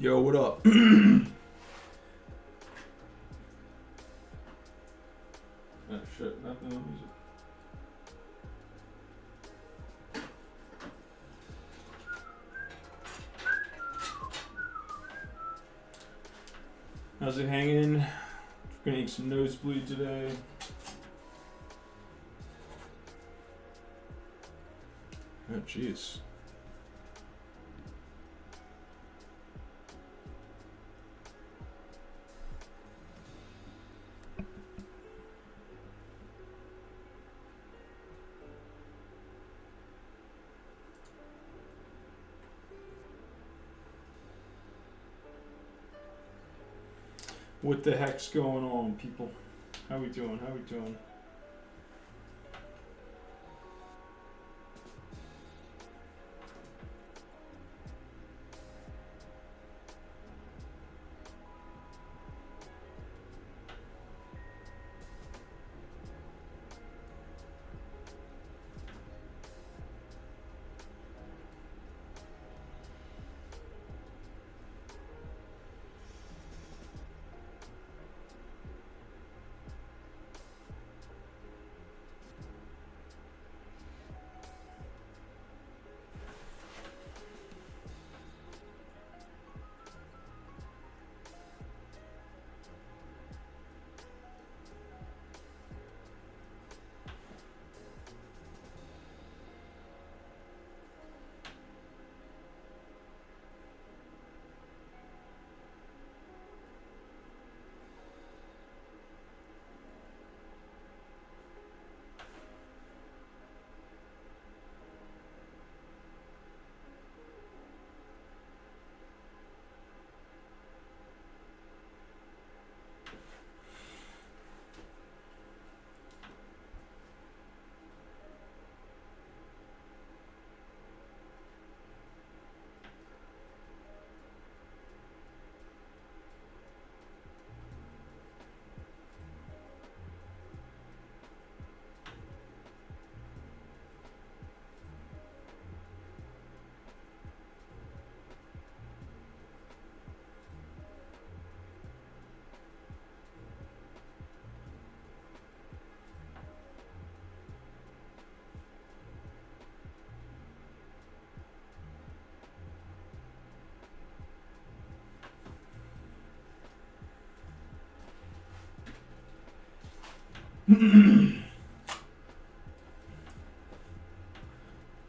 Yo, what up? Oh shit, nothing on music. How's it hanging? Gonna eat some nosebleed today. Oh jeez. What the heck's going on, people? How we doing? How we doing?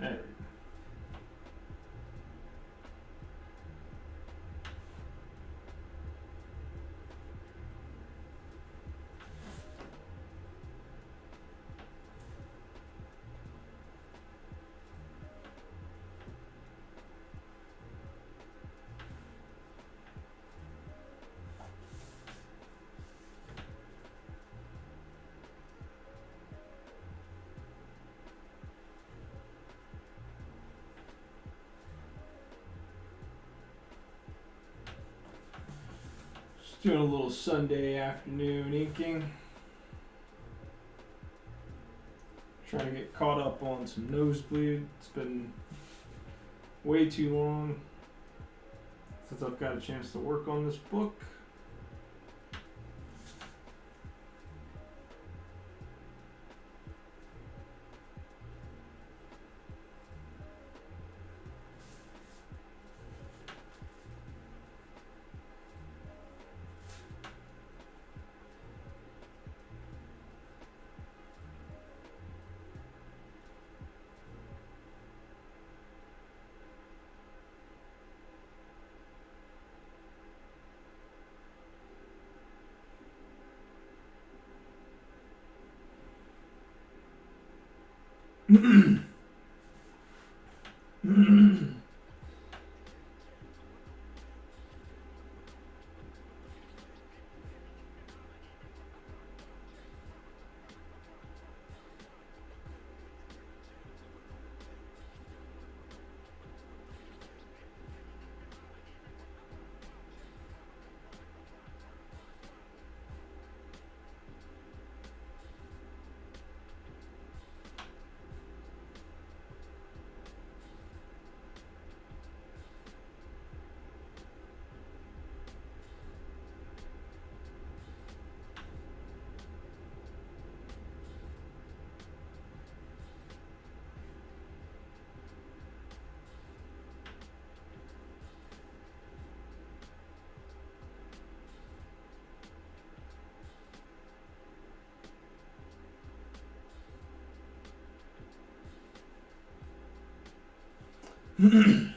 Hey. Just doing a little Sunday afternoon inking. Trying to get caught up on some nosebleed. It's been way too long since I've got a chance to work on this book. Damn.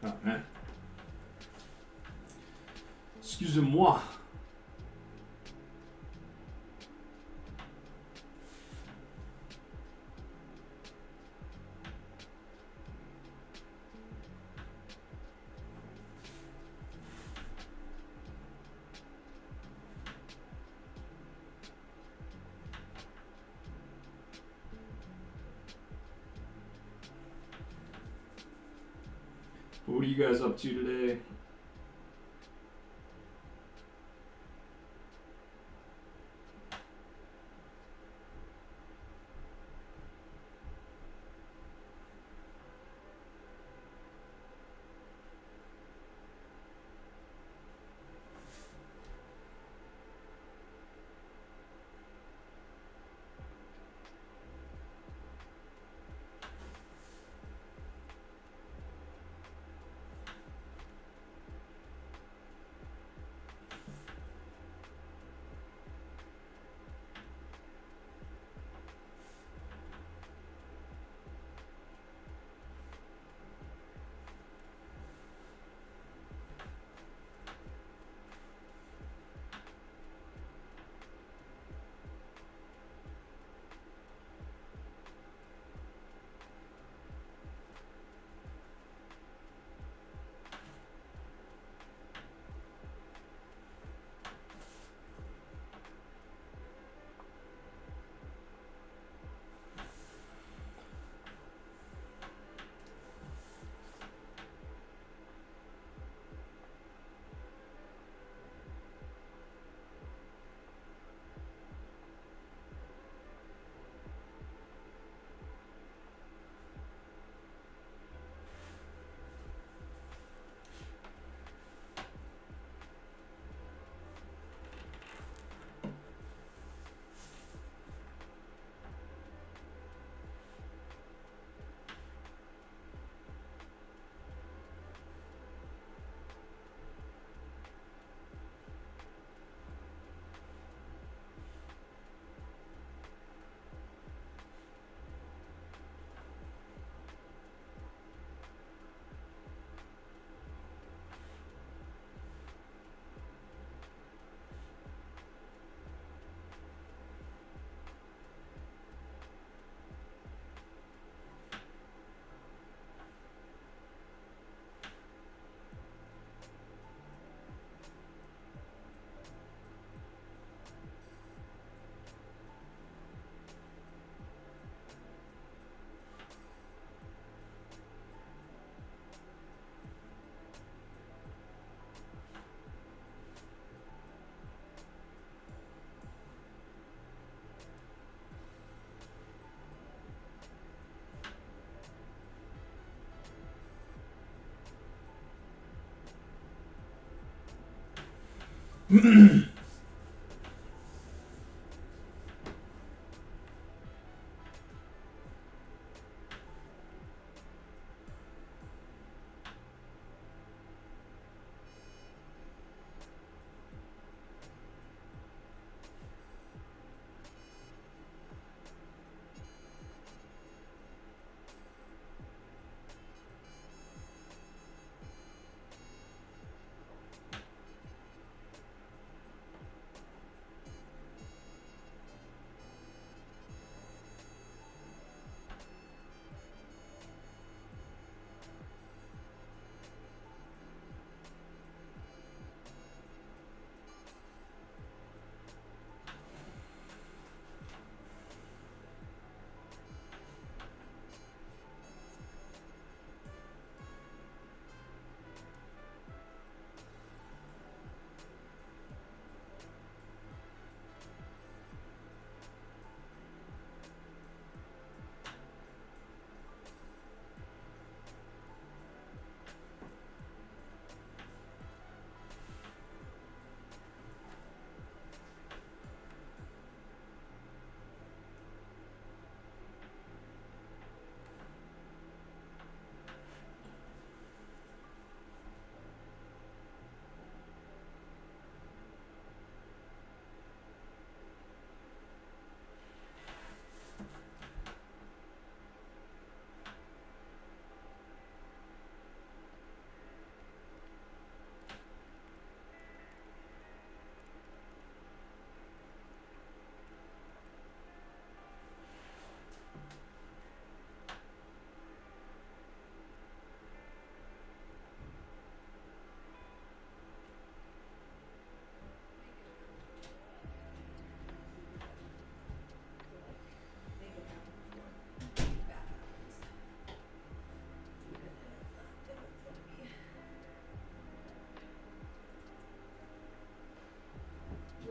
Oh man. Excusez-moi. What are you guys up to today?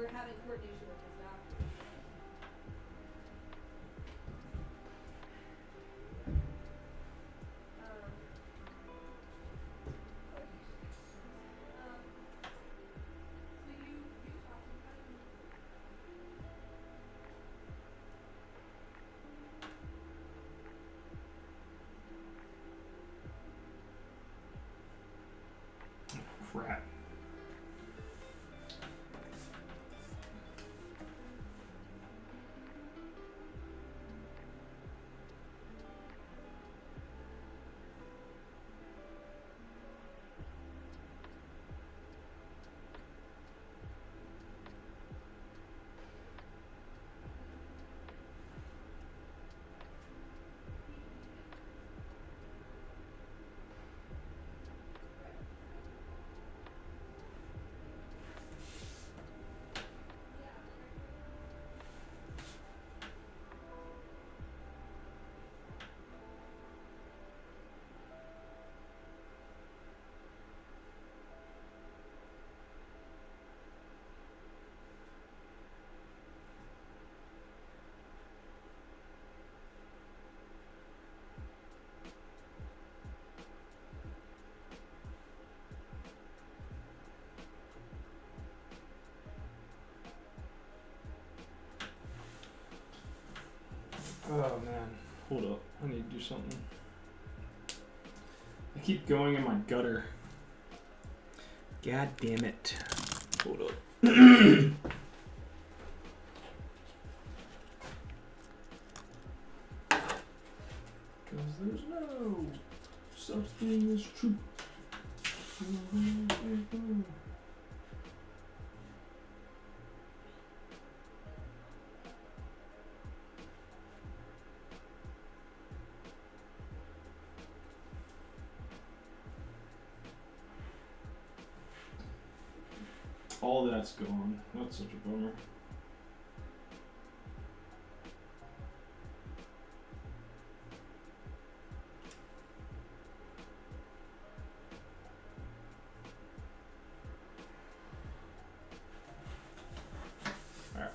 We're having coordination with his doctor. So you talked to him? Crap. Oh man, hold up. I need to do something. I keep going in my gutter. God damn it. Hold up. Because there's no such thing as truth. All that's gone. That's such a bummer. Alright.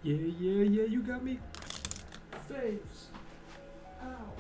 Yeah, you got me. Face. Oh.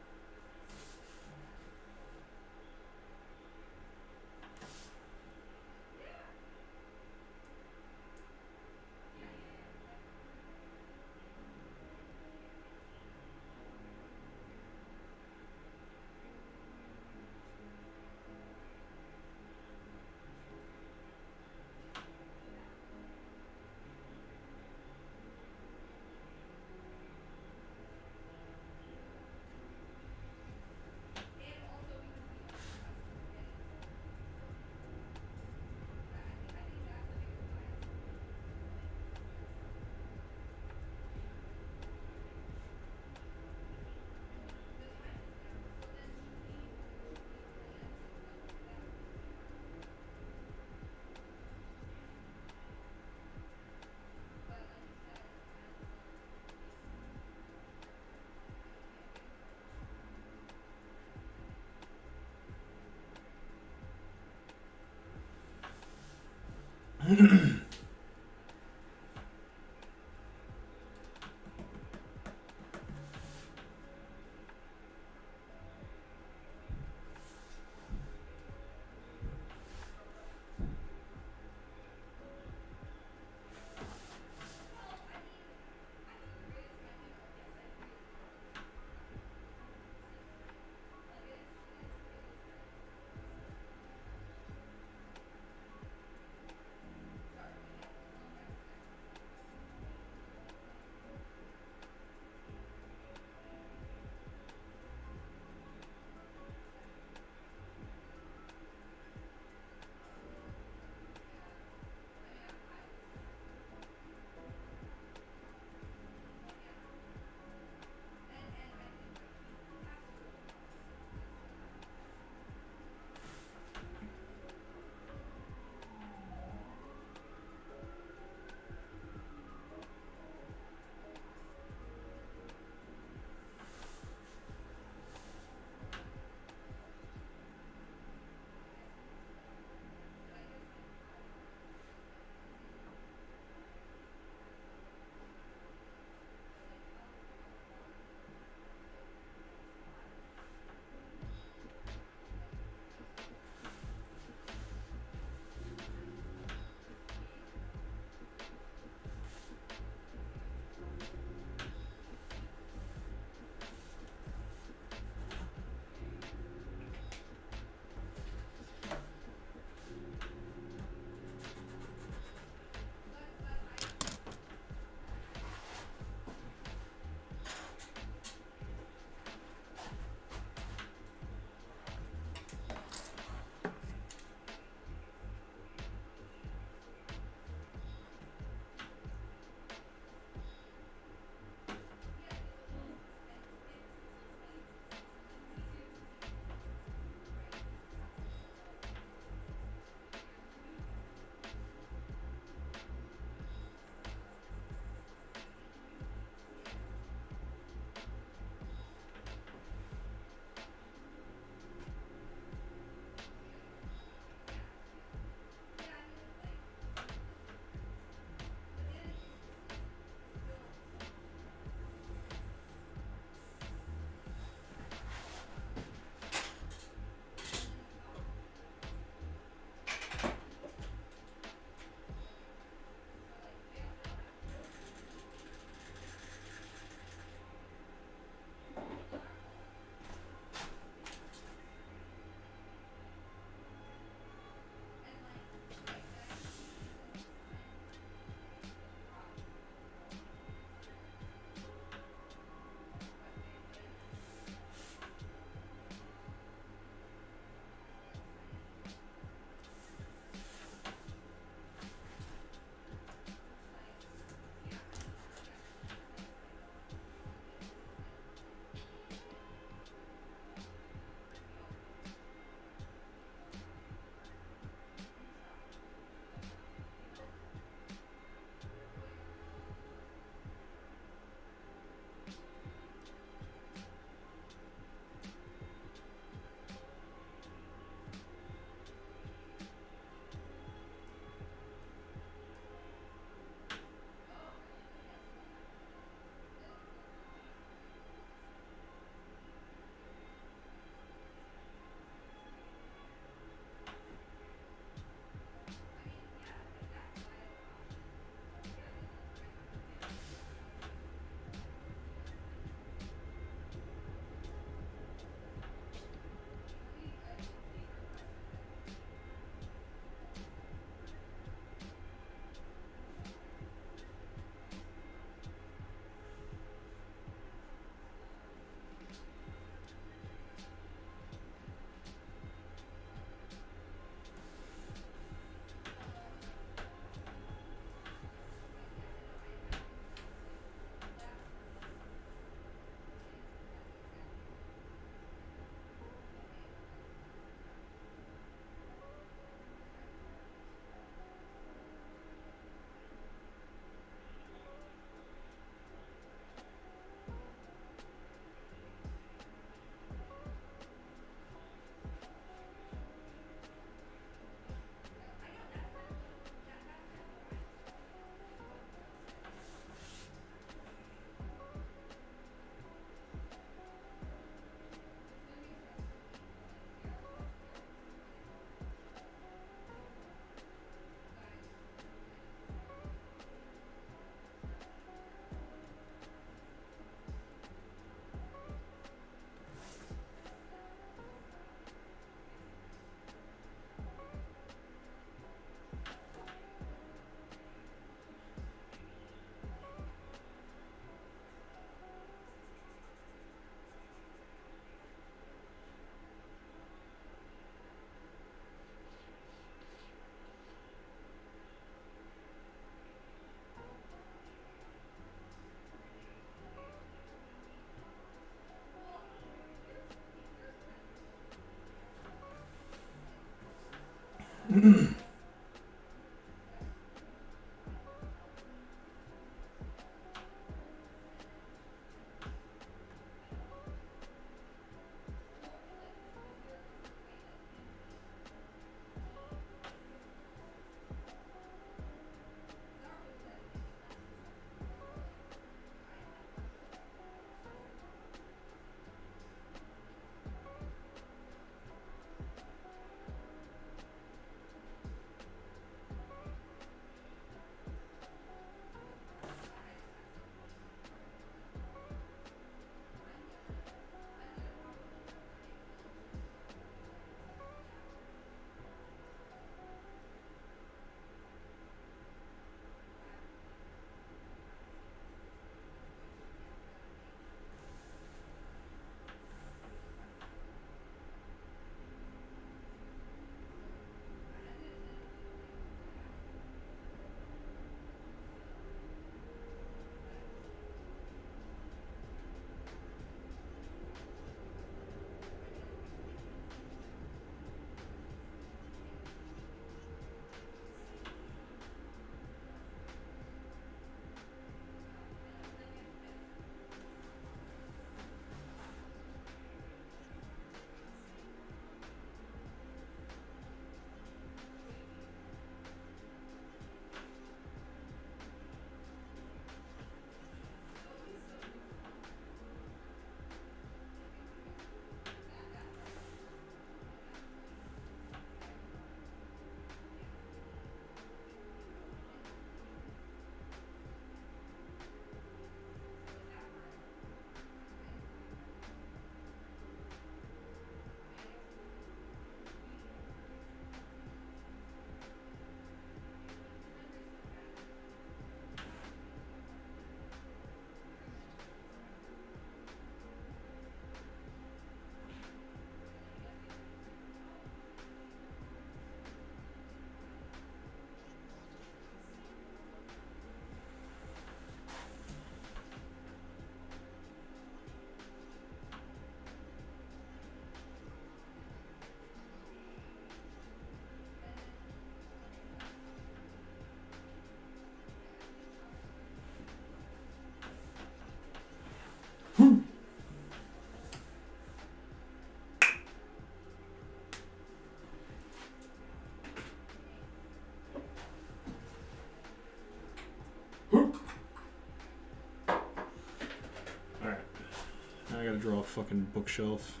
I gotta draw a fucking bookshelf.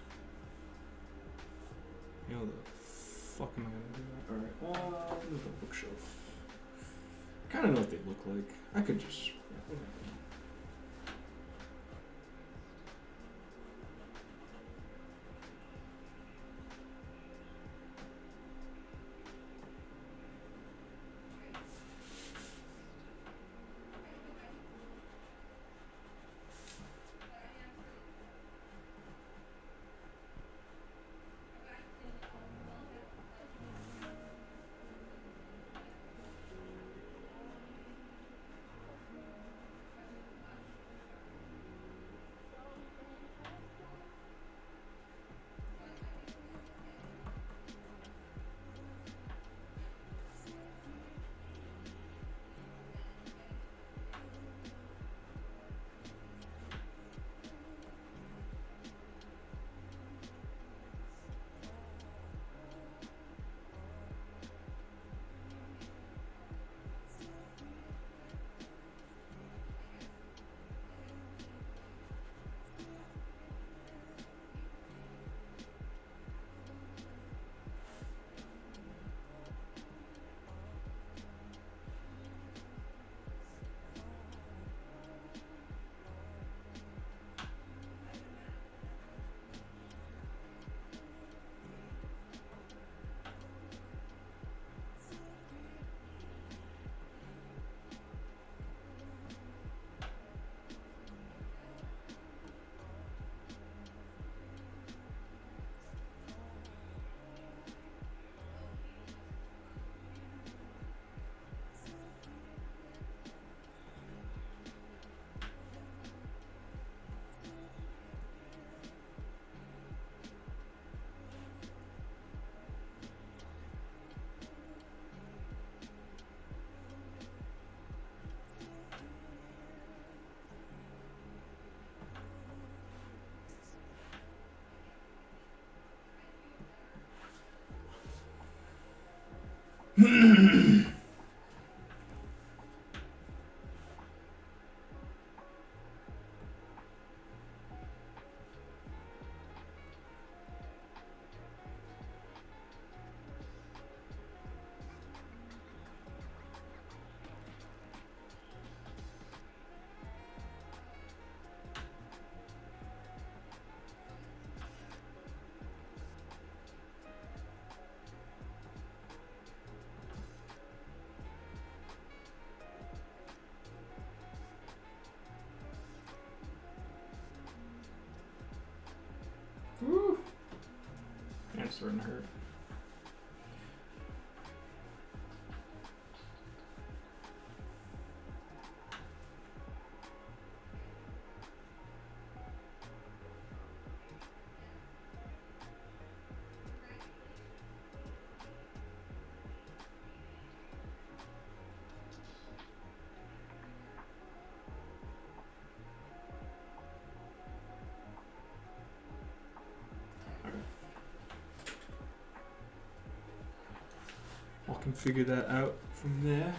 You know the fuck am I gonna do that? Alright, there's a bookshelf. I kinda know what they look like. I could just... Woo. Hand's starting to hurt. I can figure that out from there.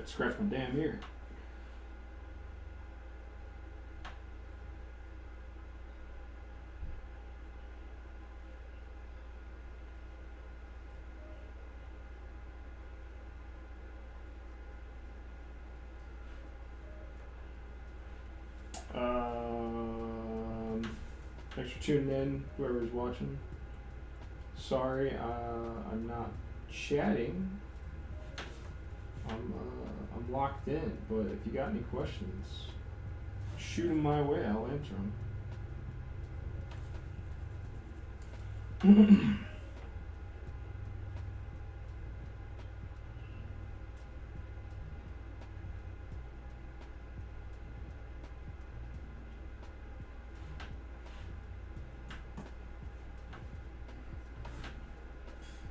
scratch my damn ear. Thanks for tuning in, whoever's watching. Sorry, I'm not chatting. I'm locked in, but if you got any questions, shoot them my way. I'll answer them.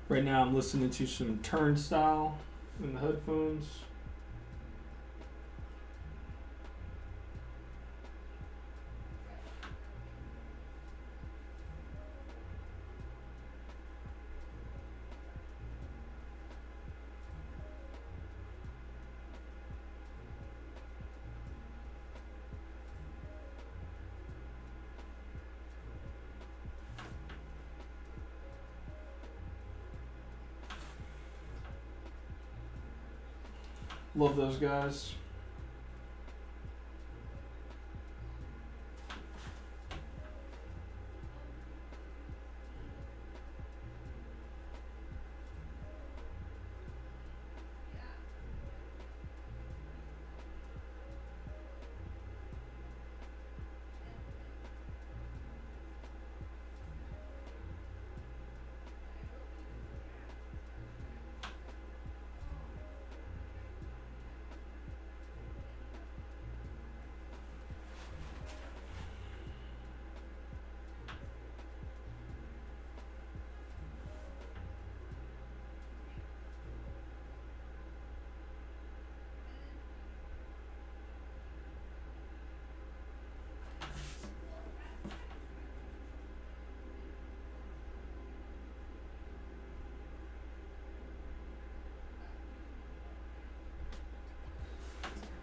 Right now, I'm listening to some Turnstile in the headphones. Love those guys.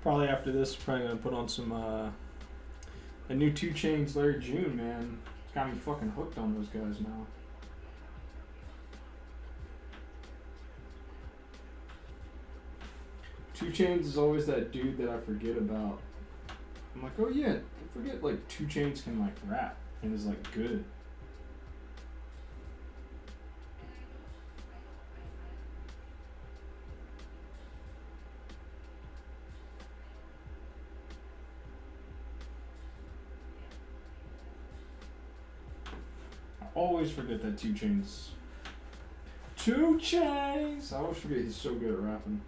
Probably after this, probably gonna put on some a new 2 Chainz Larry June, man. It's got me fucking hooked on those guys now. Two Chainz is always that dude that I forget about. I'm like, oh yeah, I forget like 2 Chainz can like rap and is like good. I always forget that 2 Chainz. 2 Chainz! I always forget he's so good at rapping.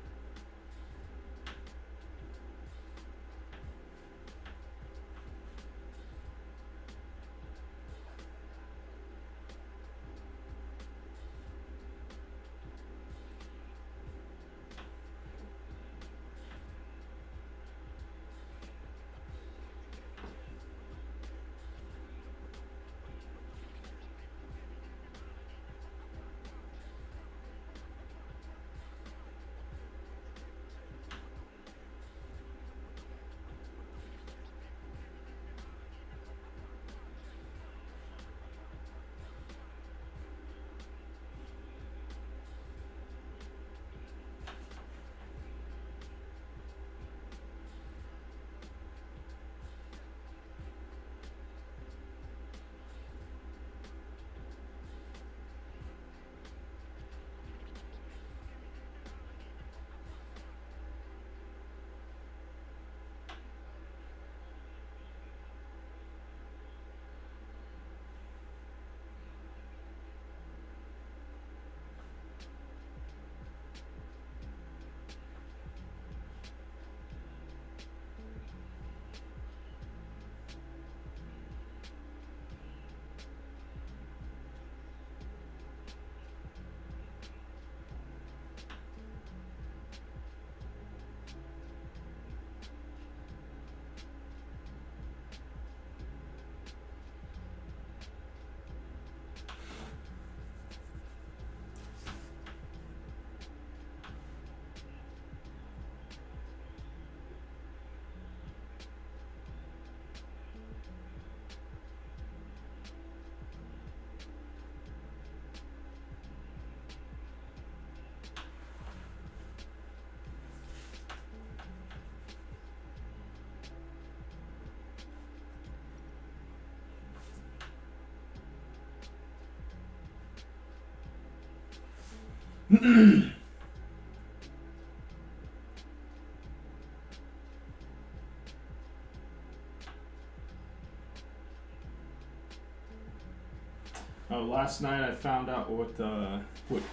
Last night I found out what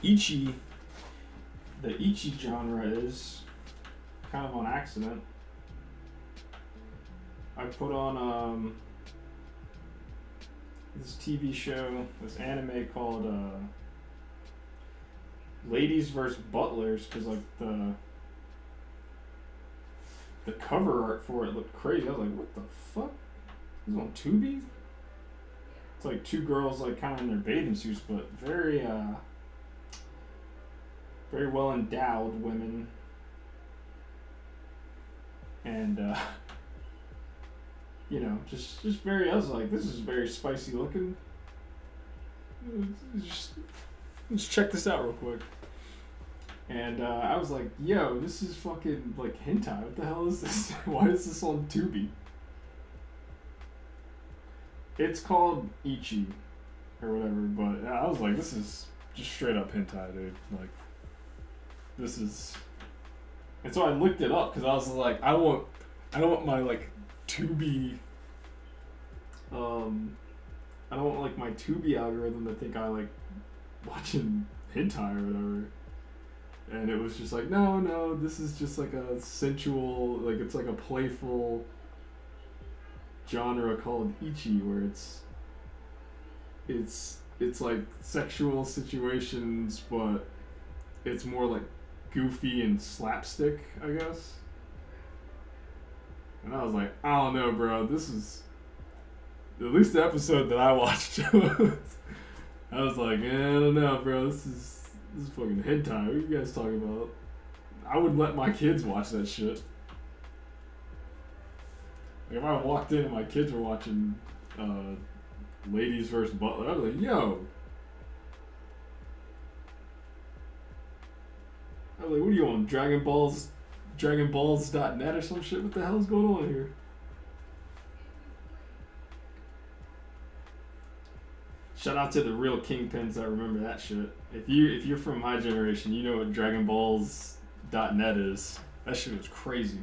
ichi, the ichi genre is, kind of on accident. I put on this TV show, this anime called Ladies vs. Butlers, because like the cover art for it looked crazy. I was like, what the fuck? This is on Tubi? It's like two girls like kind of in their bathing suits, but very very well endowed women, and you know, just very. I was like, this is very spicy looking. Let's check this out real quick. And I was like, yo, this is fucking like hentai. What the hell is this? Why is this on Tubi? It's called Ichi or whatever, but I was like, this is just straight up hentai, dude. Like, this is. And so I looked it up because I was like, I don't want my like Tubi. I don't want like my Tubi algorithm to think I like watching hentai or whatever. And it was just like, no, this is just like a sensual, like it's like a playful genre called Ichi, where it's like sexual situations, but it's more like goofy and slapstick, I guess. And I was like, I don't know, bro. This is at least the episode that I watched. I was like, I don't know, bro. This is fucking hentai. What are you guys talking about? I wouldn't let my kids watch that shit. Like if I walked in and my kids were watching Ladies vs. Butler, I was like, yo. I was like, what are you on, DragonBalls.net or some shit? What the hell's going on here? Shout out to the real kingpins that remember that shit. If you're from my generation, you know what DragonBalls.net is. That shit was crazy.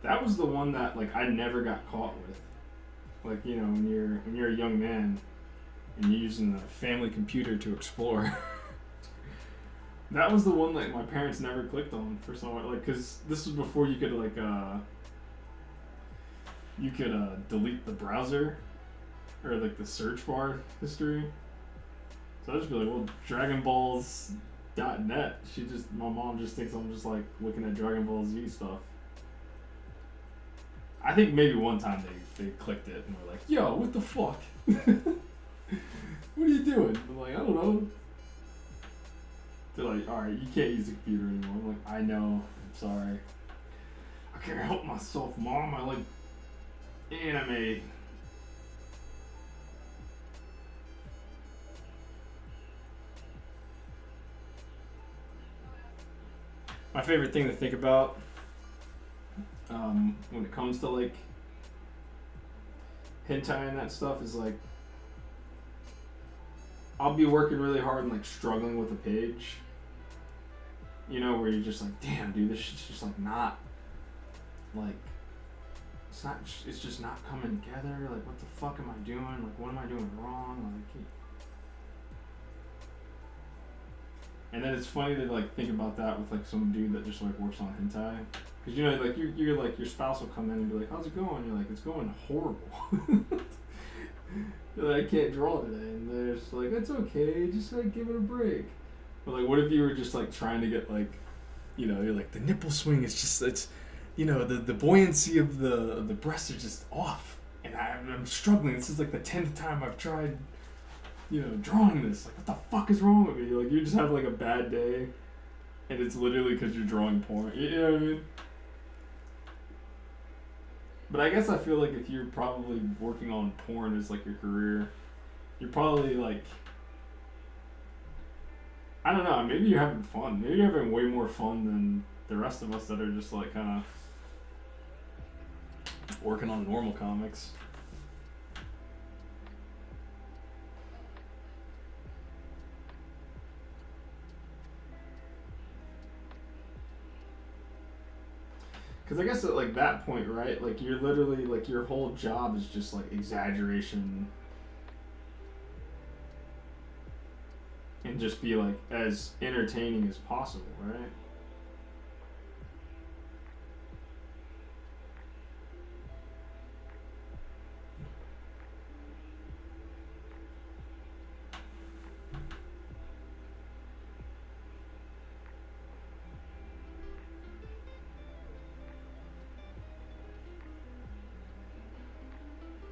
That was the one that like I never got caught with. Like, you know, when you're a young man and you're using the family computer to explore. That was the one like my parents never clicked on for some like, cause this was before you could like delete the browser or like the search bar history. So I'd just be like, well, DragonBalls.net. My mom just thinks I'm just like looking at Dragon Ball Z stuff. I think maybe one time they clicked it and were like, yo, what the fuck? What are you doing? I'm like, I don't know. They're like, alright, you can't use the computer anymore. I'm like, I know, I'm sorry. I can't help myself, Mom. I like anime. My favorite thing to think about when it comes to like hentai and that stuff is like I'll be working really hard and like struggling with a page, you know, where you're just like, damn dude, this shit's just like not like it's just not coming together. Like, what the fuck am I doing? Like, what am I doing wrong? Like, and then it's funny to like think about that with like some dude that just like works on hentai. Cause you know, like you're like your spouse will come in and be like, "How's it going?" You're like, "It's going horrible." You're like, "I can't draw today," and they're just like, "It's okay, just like give it a break." But like, what if you were just like trying to get like, you know, you're like the nipple swing is just it's, you know, the buoyancy of the breasts are just off, and I'm struggling. This is like the 10th time I've tried, you know, drawing this. Like, what the fuck is wrong with me? Like, you just have like a bad day. and it's literally because you're drawing porn. You know what I mean? But I guess I feel like if you're probably working on porn as like your career, you're probably like, I don't know, maybe you're having fun. Maybe you're having way more fun than the rest of us that are just like kind of working on normal comics. Because I guess at like that point, right? Like you're literally like your whole job is just like exaggeration and just be like as entertaining as possible, right?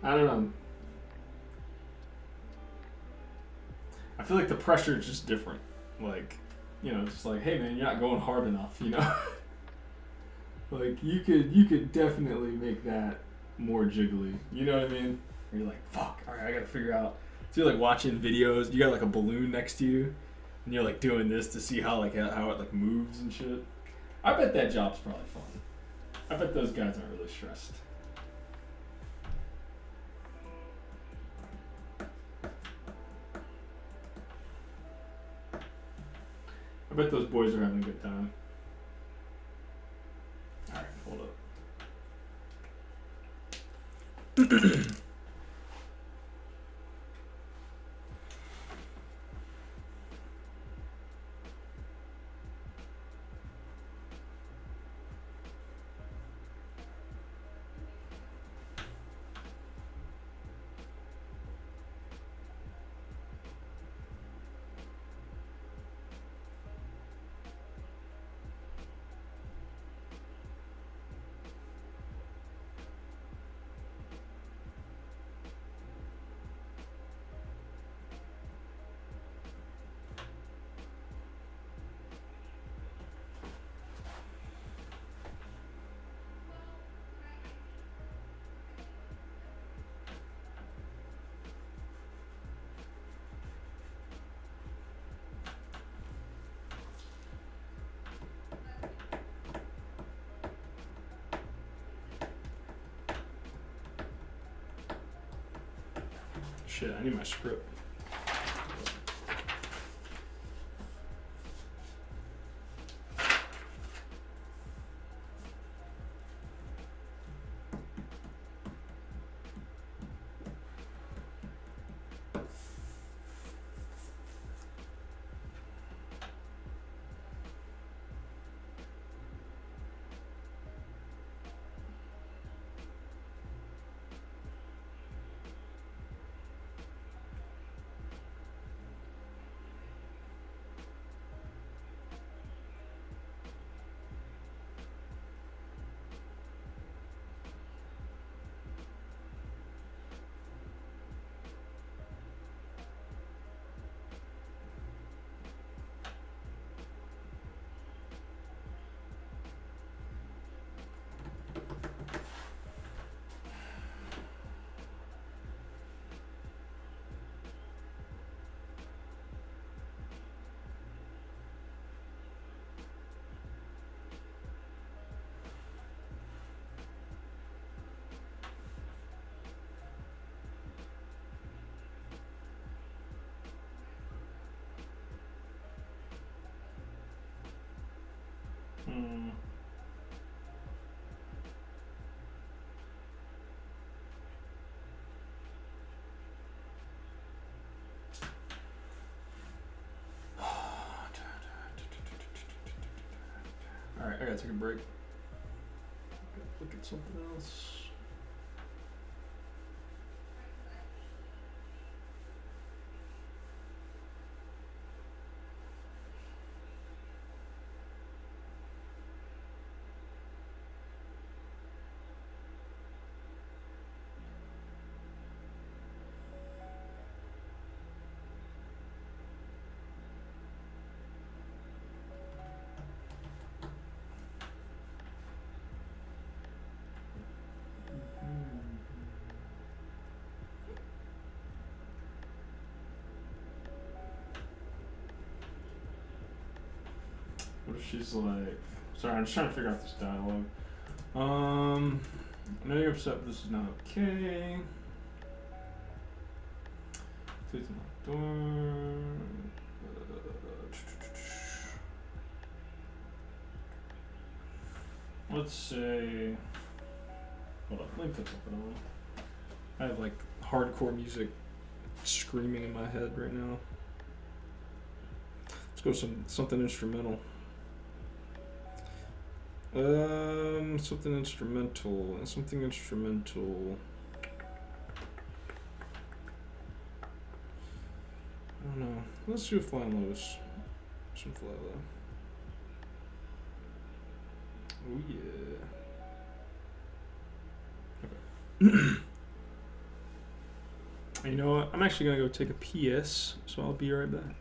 I don't know. I feel like the pressure is just different. Like, you know, just like, hey man, you're not going hard enough, you know? Like you could definitely make that more jiggly. You know what I mean? Where you're like, fuck, alright, I gotta figure out. So you're like watching videos, you got like a balloon next to you, and you're like doing this to see how it like moves and shit. I bet that job's probably fun. I bet those guys aren't really stressed. I bet those boys are having a good time. Alright, hold up. Shit, I need my script. Alright, I gotta take a break. Look at something else. What if she's like, sorry, I'm just trying to figure out this dialogue. I know you're upset, but this is not okay. Please lock the door. Let's say, hold on, let me put something on. I have like hardcore music screaming in my head right now. Let's go something instrumental. Something instrumental. Something instrumental. I don't know. Let's do Flying Lotus. Some Fly Low. Oh yeah. Okay. You know what? I'm actually gonna go take a PS, so I'll be right back.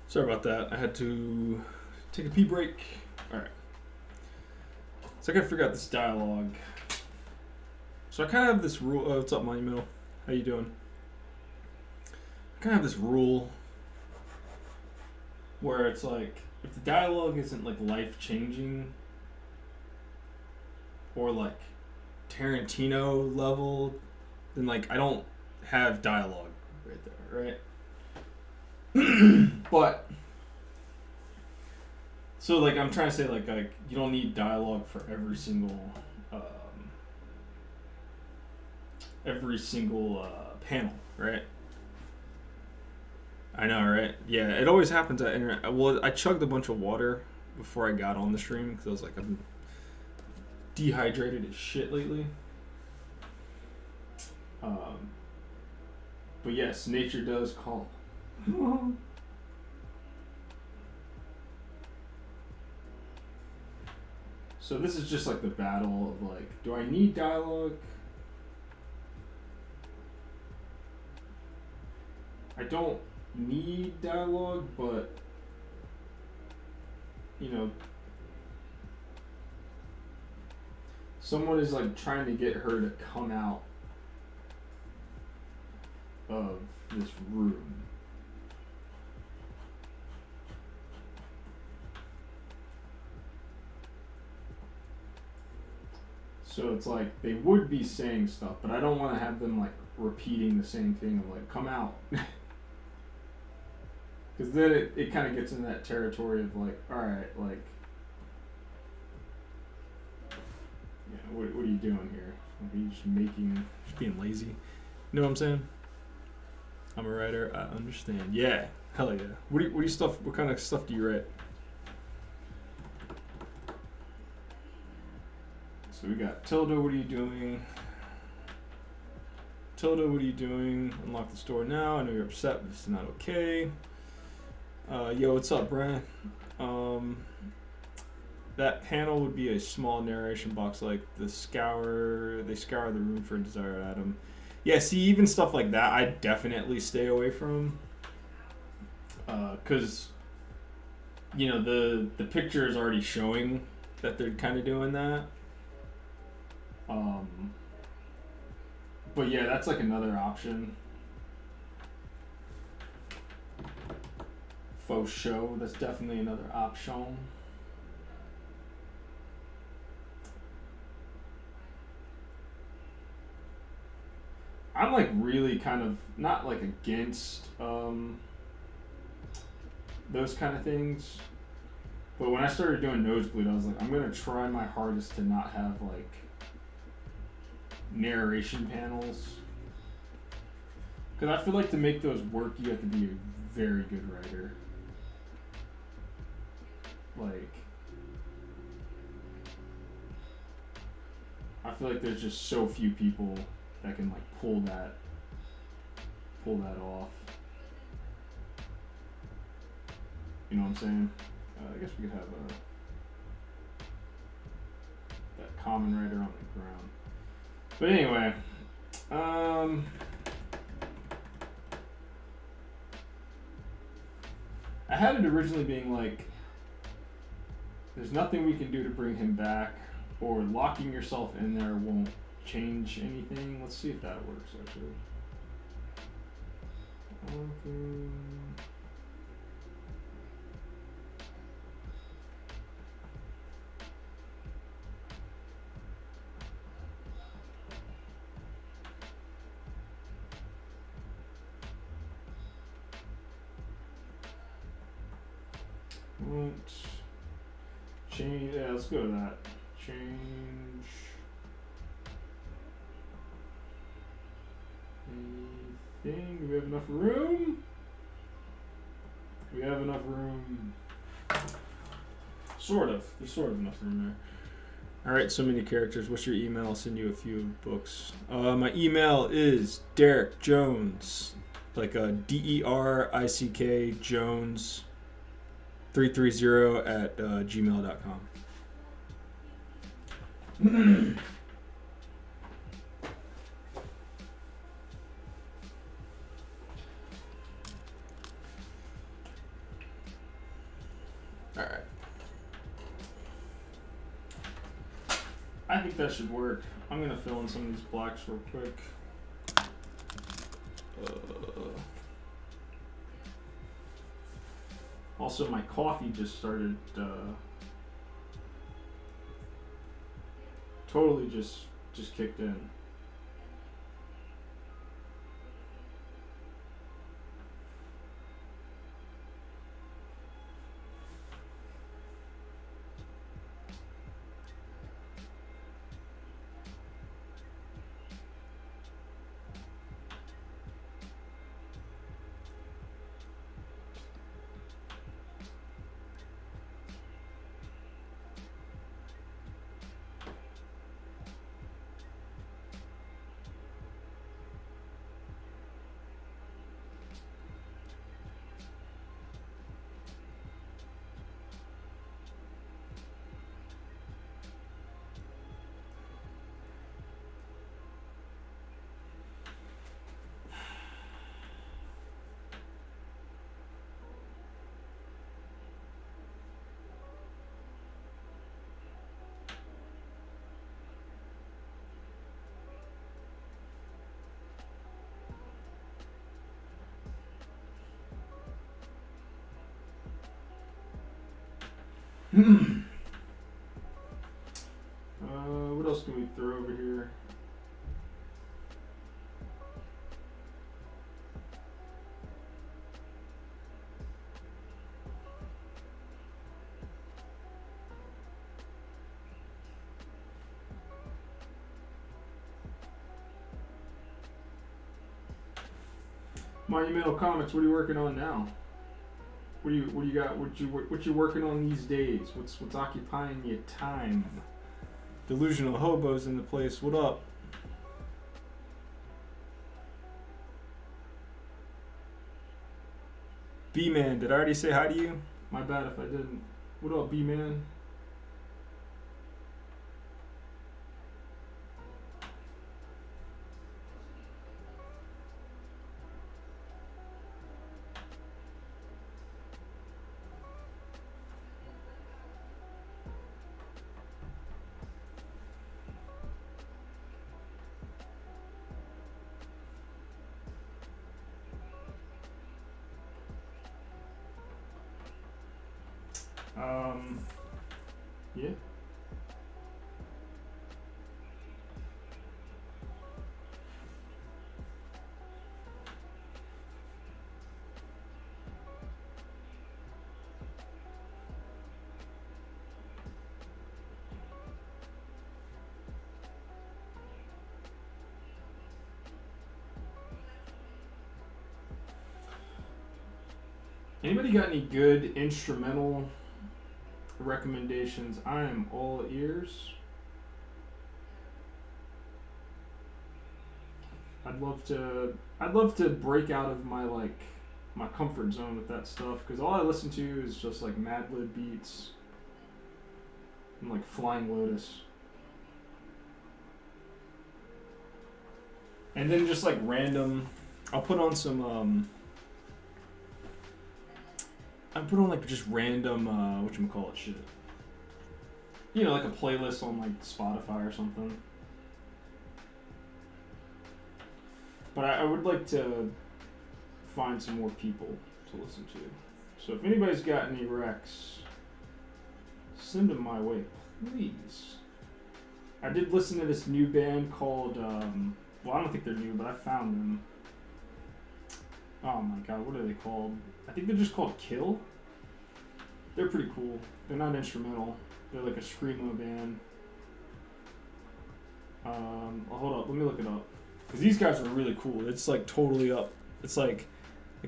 Sorry about that. I had to take a pee break. Alright. So I gotta figure out this dialogue. So I kind of have this rule. What's up, Monumental? How you doing? I kind of have this rule where it's like, if the dialogue isn't like life changing or like Tarantino level, then like I don't have dialogue right there, right? But so like I'm trying to say like you don't need dialogue for every single panel, right? I know, right? Yeah, it always happens at internet. Well, I chugged a bunch of water before I got on the stream because I was like, I'm dehydrated as shit lately. But yes, nature does call. So this is just like the battle of like, do I need dialogue? I don't need dialogue, but you know, someone is like trying to get her to come out of this room. So it's like they would be saying stuff, but I don't want to have them like repeating the same thing of like come out. Because then it kind of gets in that territory of like, all right, like, yeah, what are you doing here? Like, are you just being lazy? You know what I'm saying? I'm a writer. I understand. Yeah, hell yeah. What kind of stuff do you write? So we got Tilda. What are you doing? Tilda, what are you doing? Unlock the store now. I know you're upset, but it's not okay. Yo, what's up, Brian? That panel would be a small narration box like they scour the room for a desired item. Yeah, see, even stuff like that, I definitely stay away from. Because, you know, the picture is already showing that they're kind of doing that. But yeah, that's like another option. Faux show, that's definitely another option. I'm like really kind of not like against those kind of things, but when I started doing Nosebleed, I was like, I'm gonna try my hardest to not have like narration panels, because I feel like to make those work, you have to be a very good writer. Like, I feel like there's just so few people that can like pull that off. You know what I'm saying? I guess we could have that common writer on the ground. But anyway, I had it originally being like, there's nothing we can do to bring him back, or locking yourself in there won't change anything. Let's see if that works actually. Won't change. Yeah, let's go to that. Change anything. Do we have enough room? We have enough room. Sort of. There's sort of enough room there. Alright, so many characters. What's your email? I'll send you a few books. My email is Derek Jones. Like DERICK Jones 330 at gmail.com. Alright. I think that should work. I'm going to fill in some of these blacks real quick. Also, my coffee just started totally just kicked in. What else can we throw Monumental Comics, what are you working on now? What do you got? What you working on these days? What's occupying your time? Delusional hobos in the place. What up? B-Man, did I already say hi to you? My bad if I didn't. What up, B-Man? Yeah. Anybody got any good instrumental recommendations? I am all ears. I'd love to break out of my my comfort zone with that stuff, because all I listen to is just like Mad Lib beats and like Flying Lotus. And then just like random, I'll put on some I put on like just random whatchamacallit shit. You know, like a playlist on like Spotify or something. But I would like to find some more people to listen to. So if anybody's got any recs, send them my way, please. I did listen to this new band called, well, I don't think they're new, but I found them. Oh my god, what are they called? I think they're just called Kill. They're pretty cool. They're not instrumental. They're like a screamo band. Hold up, let me look it up. Because these guys are really cool. It's like totally up. It's like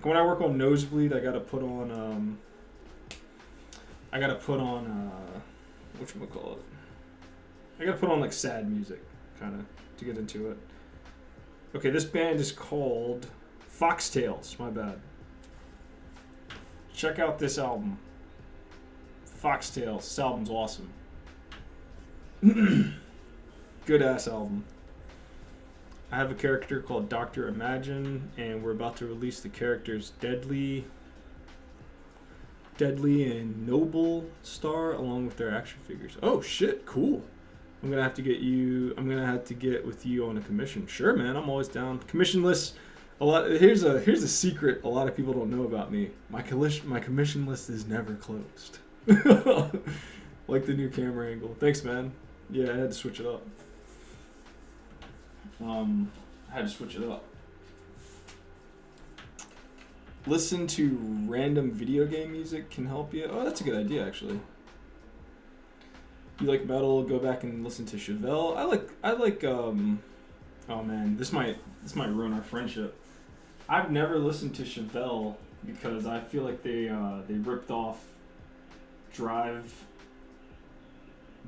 when I work on Nosebleed, I gotta put on whatchamacallit? I gotta put on like sad music, kinda, to get into it. Okay, this band is called Foxtails, my bad. Check out this album. Foxtails. This album's awesome. Good ass album. I have a character called Dr. Imagine, and we're about to release the characters Deadly and Noble Star along with their action figures. Oh shit, cool. I'm gonna have to get with you on a commission. Sure, man, I'm always down. Commission lists. Here's a secret a lot of people don't know about me. My commission list is never closed. Like the new camera angle. Thanks, man. Yeah, I had to switch it up. Listen to random video game music can help you. Oh, that's a good idea, actually. You like metal? Go back and listen to Chevelle. I like. Oh man, this might ruin our friendship. I've never listened to Chevelle because I feel like they ripped off Drive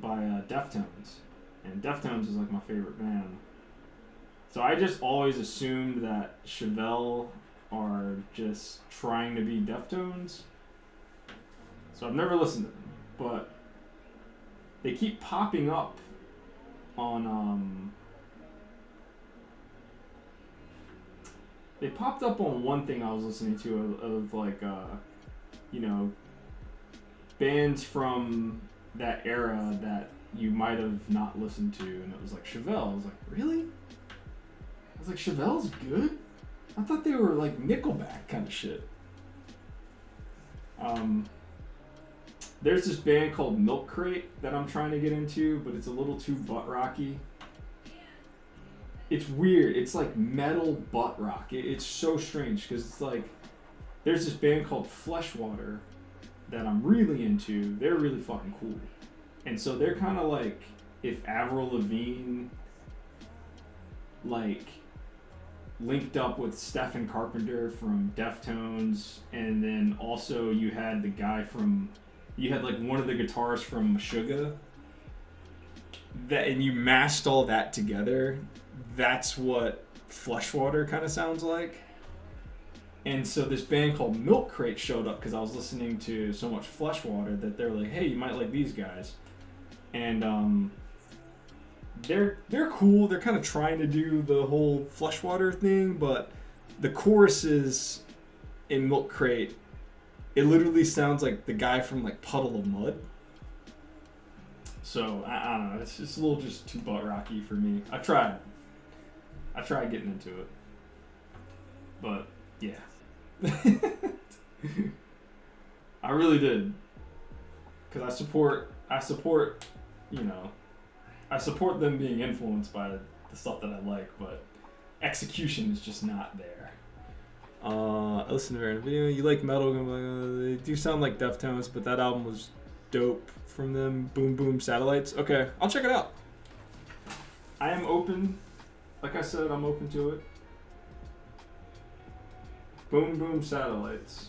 by Deftones, and Deftones is like my favorite band. So I just always assumed that Chevelle are just trying to be Deftones. So I've never listened to them, but they keep popping up on they popped up on one thing I was listening to of like you know, bands from that era that you might have not listened to, and it was like Chevelle. I was like, really? I was like, Chevelle's good? I thought they were like Nickelback kind of shit. There's this band called Milk Crate that I'm trying to get into, but it's a little too butt rocky. It's weird. It's like metal butt rock. It's so strange because it's like there's this band called Fleshwater that I'm really into. They're really fucking cool. And so they're kind of like if Avril Lavigne like linked up with Stephen Carpenter from Deftones, and then also you had the guy from, you had like one of the guitars from Meshuggah. That, and you mashed all that together. That's what Fleshwater kind of sounds like. And so this band called Milk Crate showed up because I was listening to so much Fleshwater that they're like, hey, you might like these guys. And they're cool. They're kind of trying to do the whole Fleshwater thing, but the choruses in Milk Crate, it literally sounds like the guy from like Puddle of Mud. So I don't know. It's just a little just too butt rocky for me. I tried getting into it, but yeah. I really did, because I support, you know, I support them being influenced by the stuff that I like, but execution is just not there. I listened to their video. You like metal? They do sound like Deftones, but that album was dope from them. Boom Boom Satellites. Okay, I'll check it out. I am open. Like I said, I'm open to it. Boom Boom Satellites.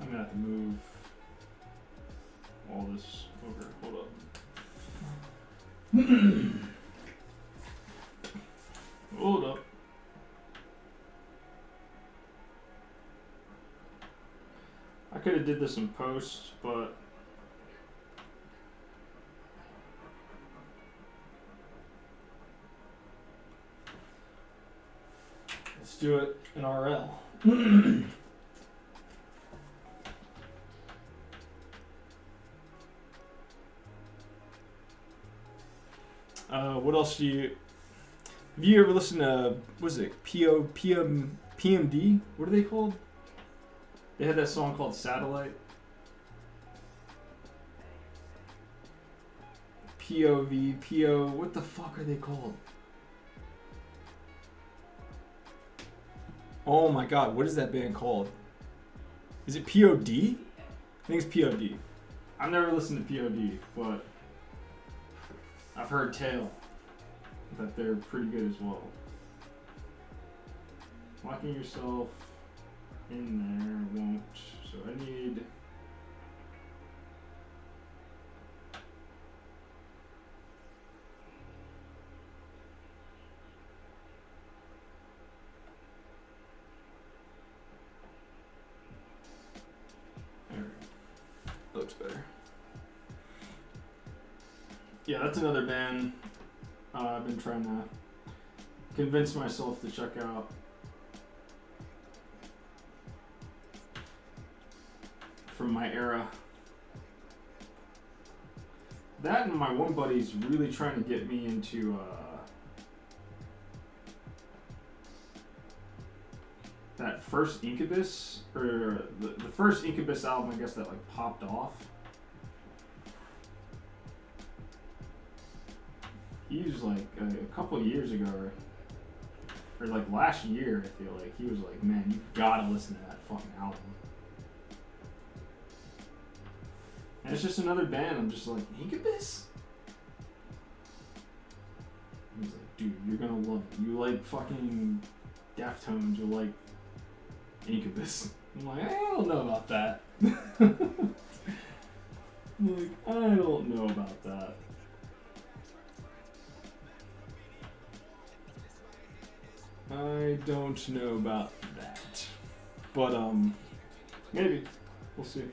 I'm gonna have to move all this over. Hold up. Hold up. I could have did this in post, but let's do it in RL. What else do you... Have you ever listened to... What is it? PMD? What are they called? They had that song called Satellite. POV, PO... What the fuck are they called? Oh my god, what is that band called? Is it POD? I think it's POD. I've never listened to POD, but I've heard tale that they're pretty good as well. Locking yourself in there won't. So I need... There we go. That looks better. Yeah, that's another band I've been trying to convince myself to check out. From my era. That and my one buddy's really trying to get me into that first Incubus, or the first Incubus album, I guess, that like popped off. He was like a couple of years ago, or like last year, I feel like he was like, man, you gotta listen to that fucking album. And it's just another band. I'm just like, Incubus? He's like, dude, you're gonna love it. You like fucking Deftones, you like Incubus. I'm like, I don't know about that. I'm like, I don't know about that. I don't know about that. But, maybe. We'll see.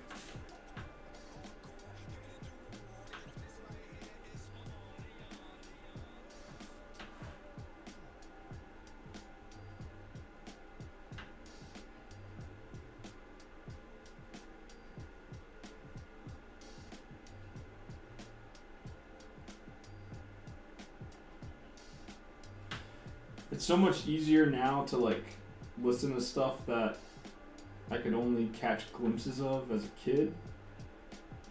it's so much easier now to like listen to stuff that I could only catch glimpses of as a kid.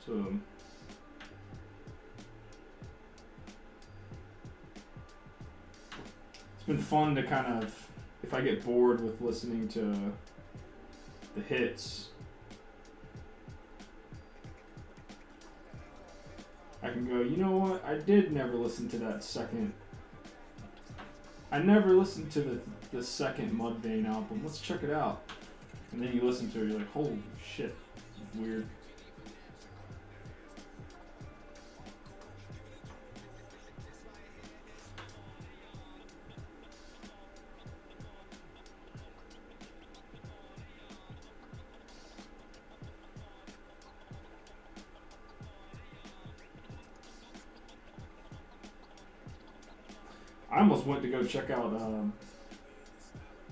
So it's been fun to kind of, if I get bored with listening to the hits, I can go, you know what, I did never listen to that second. I never listened to the second Mudvayne album. Let's check it out. And then you listen to it, you're like, holy shit, it's weird. I almost went to go check out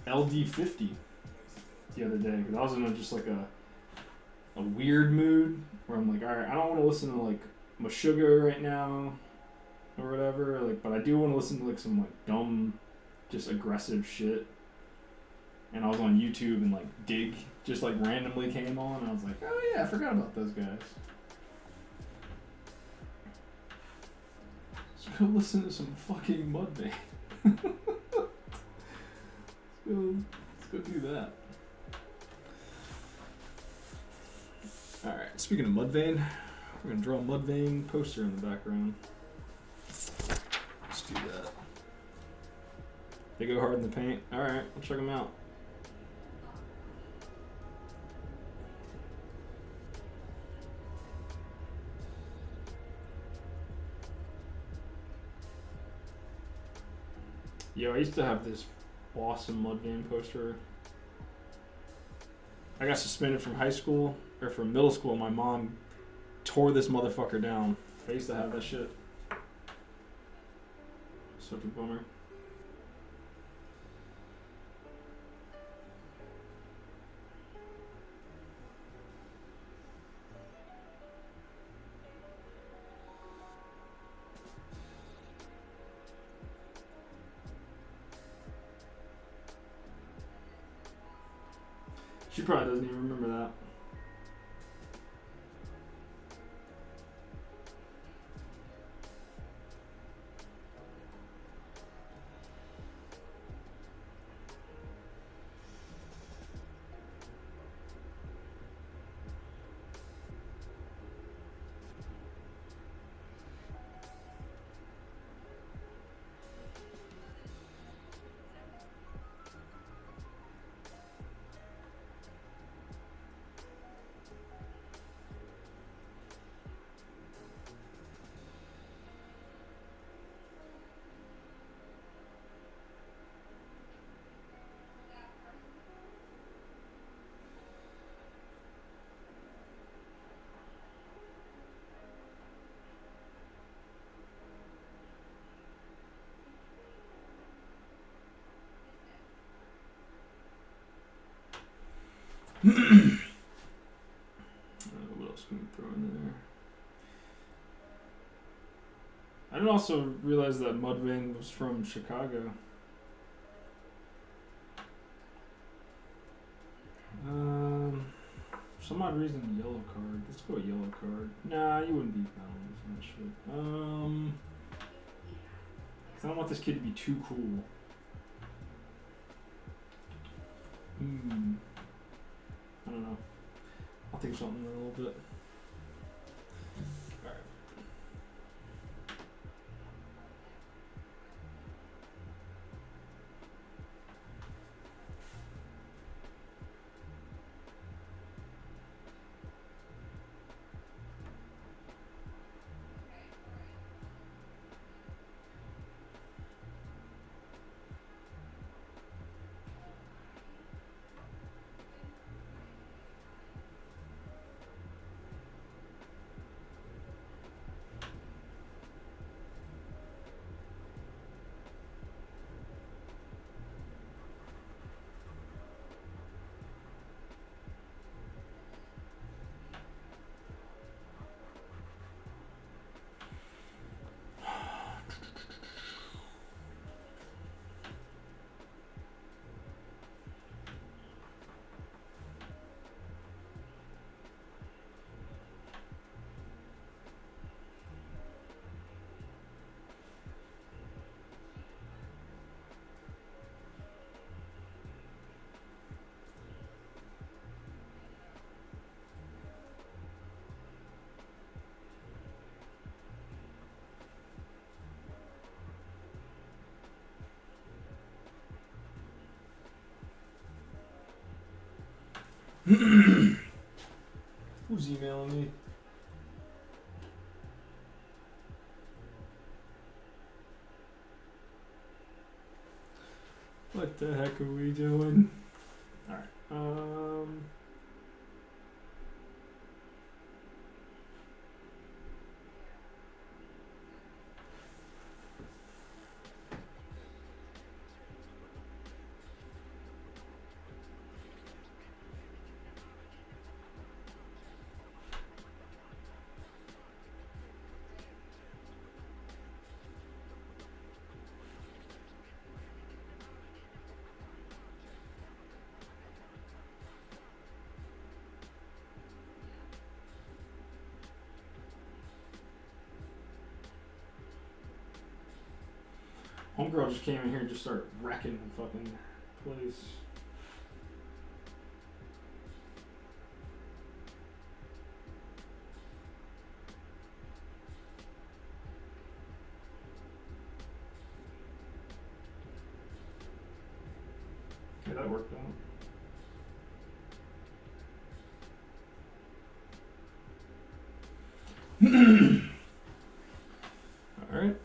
LD50 the other day because I was in just like a weird mood where I'm like, all right, I don't want to listen to like Meshuggah right now or whatever, like, but I do want to listen to like some like dumb, just aggressive shit. And I was on YouTube and like Dig just like randomly came on and I was like, oh yeah, I forgot about those guys. Let's go listen to some fucking Mudvayne. Let's go do that. Alright, speaking of Mudvayne, we're gonna draw a Mudvayne poster in the background. Let's do that. They go hard in the paint. Alright, we'll check them out. Yo, I used to have this awesome Mudvayne poster. I got suspended from high school, or from middle school. My mom tore this motherfucker down. I used to have that shit. Such a bummer. She probably doesn't even remember that. What else can we throw in there? I didn't also realize that Mudvayne was from Chicago. For some odd reason, yellow card. Let's go yellow card. Nah, you wouldn't be bound using that shit. Cause I don't want this kid to be too cool. I don't know. I'll think of something in a little bit. Alright. Who's emailing me? What the heck are we doing? Alright. Homegirl just came in here and just started wrecking the fucking place. Okay, that worked out. Alright.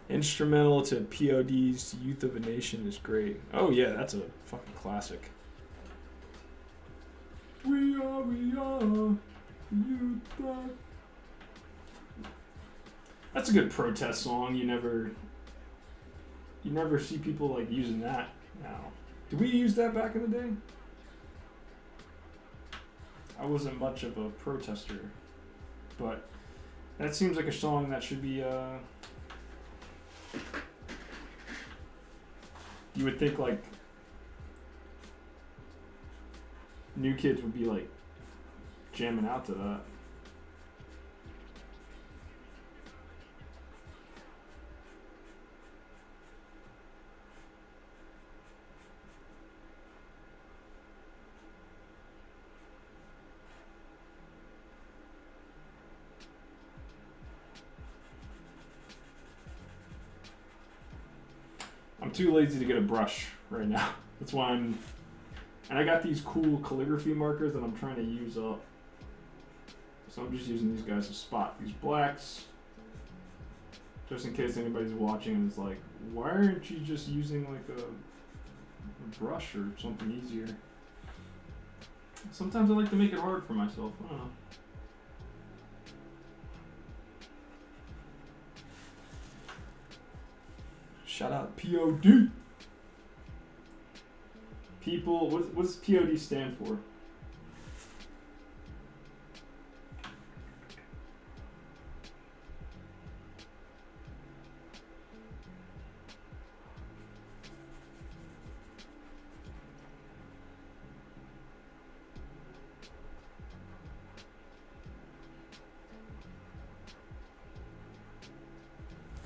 Instrumental to POD's Youth of a Nation is great. Oh yeah, that's a fucking classic. We are youth of... That's a good protest song. You never see people like using that now. Did we use that back in the day? I wasn't much of a protester, but that seems like a song that should be you would think like new kids would be like jamming out to that. I'm too lazy to get a brush right now. That's why and I got these cool calligraphy markers that I'm trying to use up. So I'm just using these guys to spot these blacks. Just in case anybody's watching and is like, why aren't you just using like a brush or something easier? Sometimes I like to make it hard for myself. I don't know. Shout out POD. People, what does POD stand for?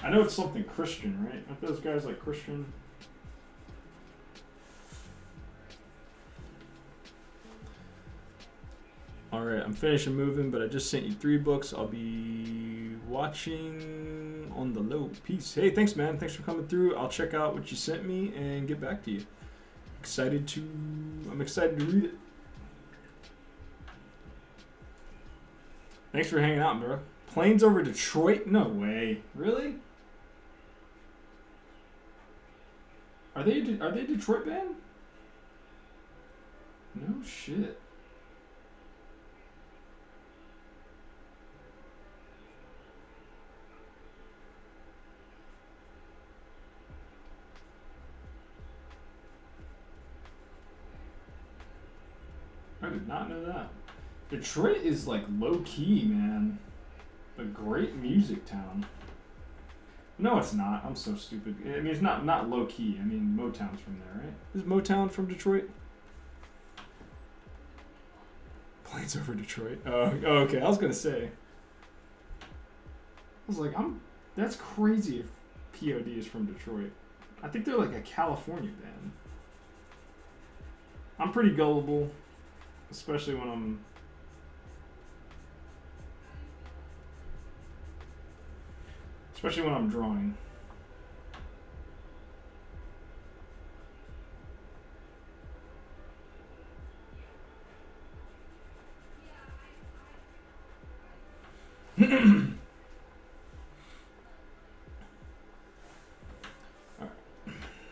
I know it's something Christian, right? Aren't those guys like Christian? Alright, I'm finishing moving, but I just sent you 3 books. I'll be watching on the low. Peace. Hey, thanks, man. Thanks for coming through. I'll check out what you sent me and get back to you. I'm excited to read it. Thanks for hanging out, bro. Planes over Detroit? No way. Really? Are they a Detroit band? No shit. I did not know that. Detroit is like low key, man. A great music town. No, it's not. I'm so stupid. I mean, it's not low key. I mean, Motown's from there, right? Is Motown from Detroit? Planes over Detroit. Oh, okay. I was gonna say. I was like, that's crazy if POD is from Detroit. I think they're like a California band. I'm pretty gullible, especially when I'm drawing. Alright.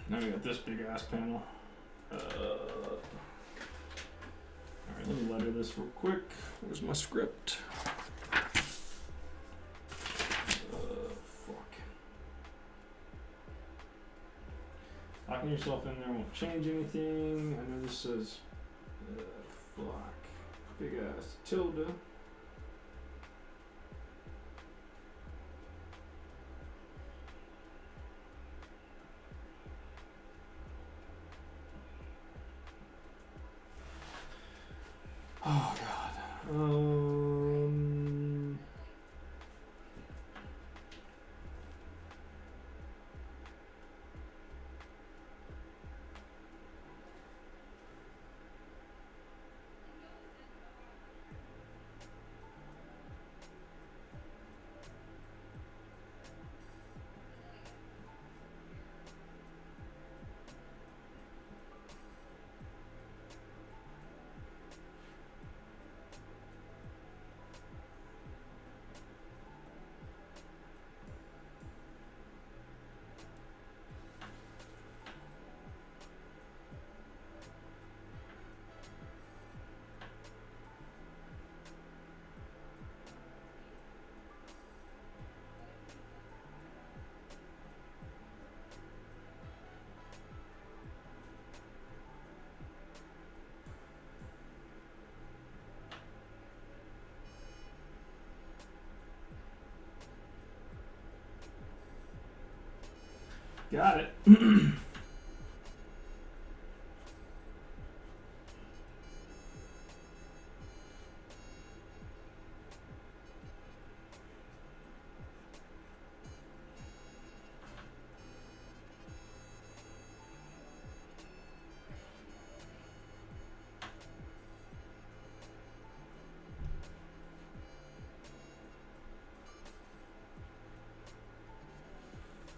Now we got this big ass panel. Alright, let me letter this real quick. Where's my script? Fuck. Locking yourself in there won't change anything. I know this says fuck. Big ass tilde. Oh god. Got it.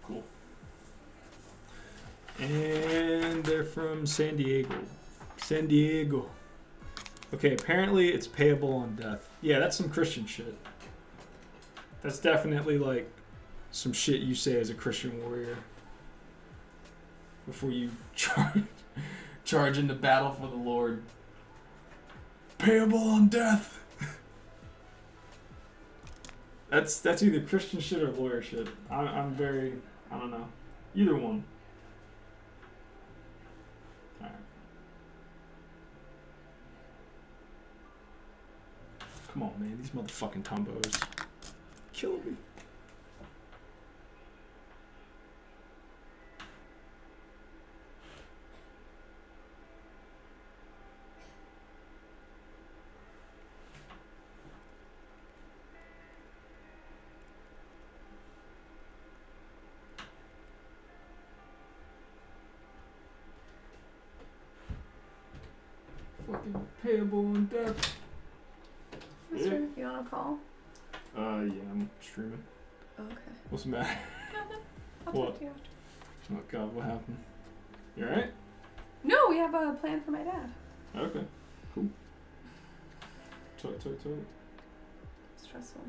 Cool. And they're from San Diego. San Diego. Okay, apparently it's payable on death. Yeah, that's some Christian shit. That's definitely like some shit you say as a Christian warrior before you charge into battle for the Lord. Payable on death. That's either Christian shit or lawyer shit. I'm very, I don't know. Either one. Alright. Come on, man. These motherfucking tumbos. Kill me. Fucking payable on death. Mister, you wanna call? Yeah, I'm streaming. Okay. What's the matter? Nothing. I'll What? talk to you after. Oh god, what happened? You alright? No, we have a plan for my dad. Okay, cool. Talk. Stressful.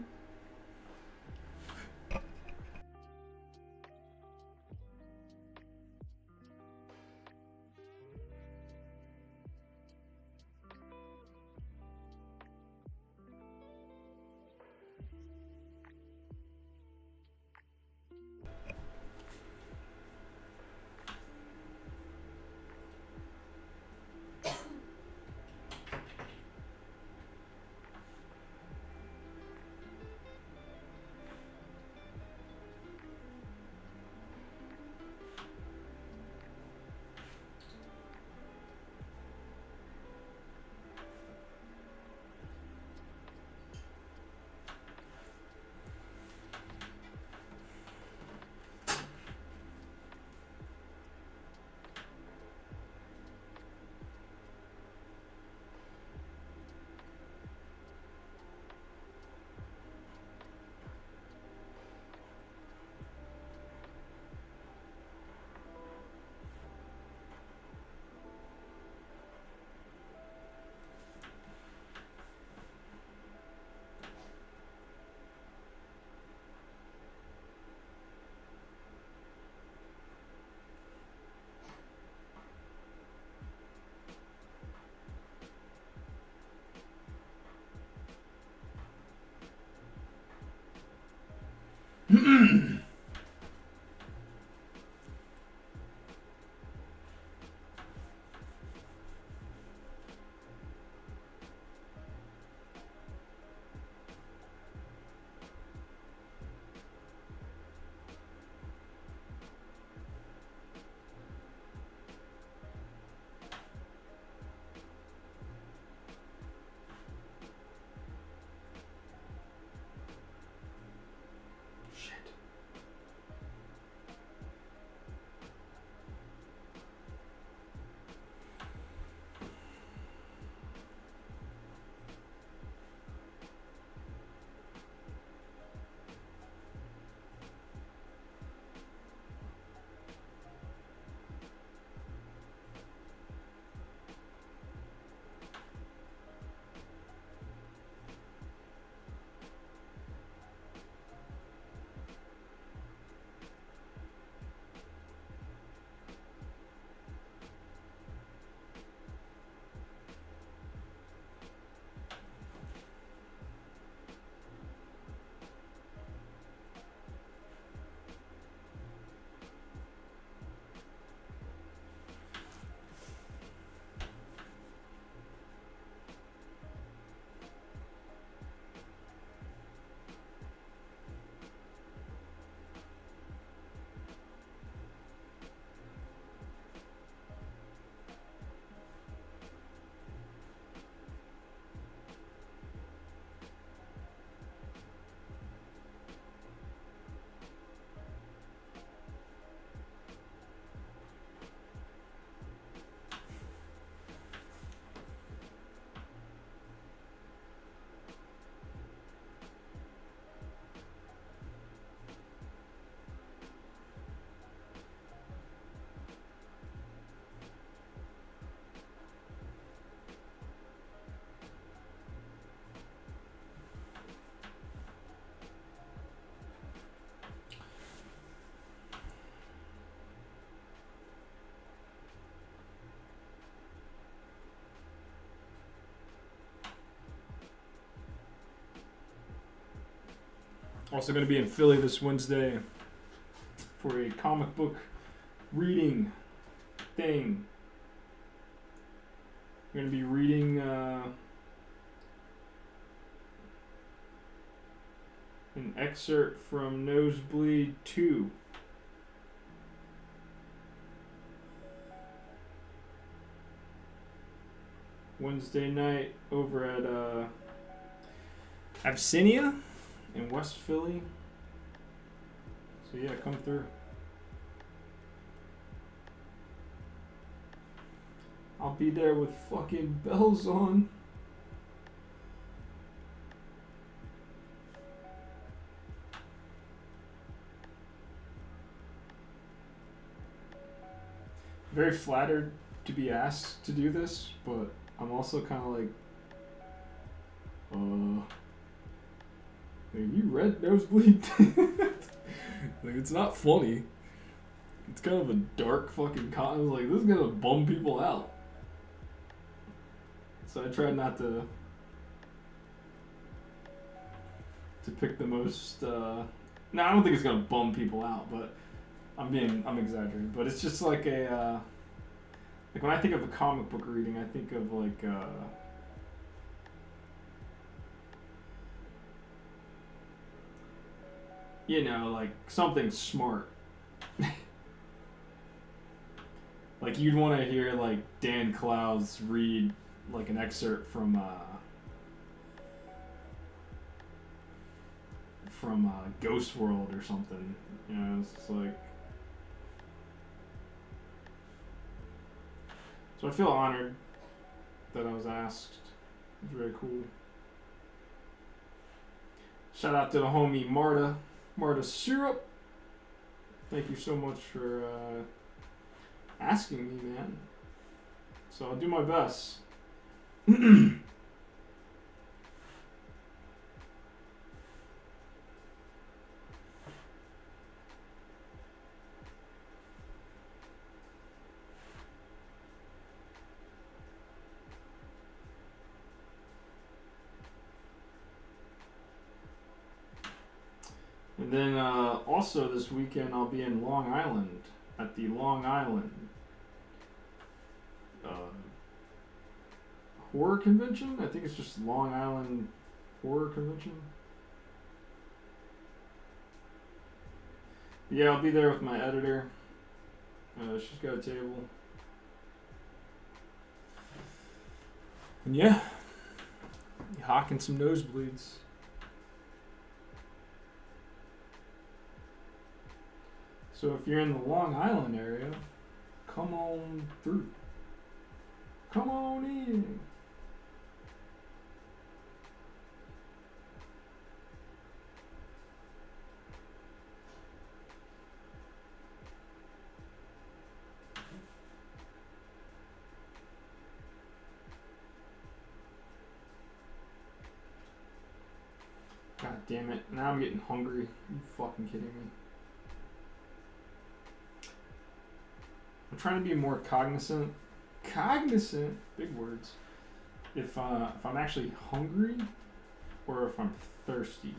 Also going to be in Philly this Wednesday for a comic book reading thing. We're going to be reading an excerpt from Nosebleed 2. Wednesday night over at Abyssinia in West Philly. So yeah, come through. I'll be there with fucking bells on. Very flattered to be asked to do this, but I'm also kind of like, have you read Nosebleed? Like, it's not funny. It's kind of a dark fucking con. I was like, this is gonna bum people out. So I tried not to pick the most. No, I don't think it's gonna bum people out, but I'm exaggerating. But it's just like a. Like when I think of a comic book reading, I think of like. You know, like something smart. Like you'd want to hear like Dan Clowes read like an excerpt from Ghost World or something. You know, it's like. So I feel honored that I was asked. It's very cool. Shout out to the homie Marta Syrup. Thank you so much for asking me, man. So I'll do my best. And then Also this weekend I'll be in Long Island at the Long Island horror convention. I think it's just Long Island horror convention. But yeah, I'll be there with my editor. She's got a table. And yeah, hawking some nosebleeds. So if you're in the Long Island area, come on through. Come on in. God damn it. Now I'm getting hungry. Are you fucking kidding me? I'm trying to be more cognizant, big words, if I'm actually hungry or if I'm thirsty.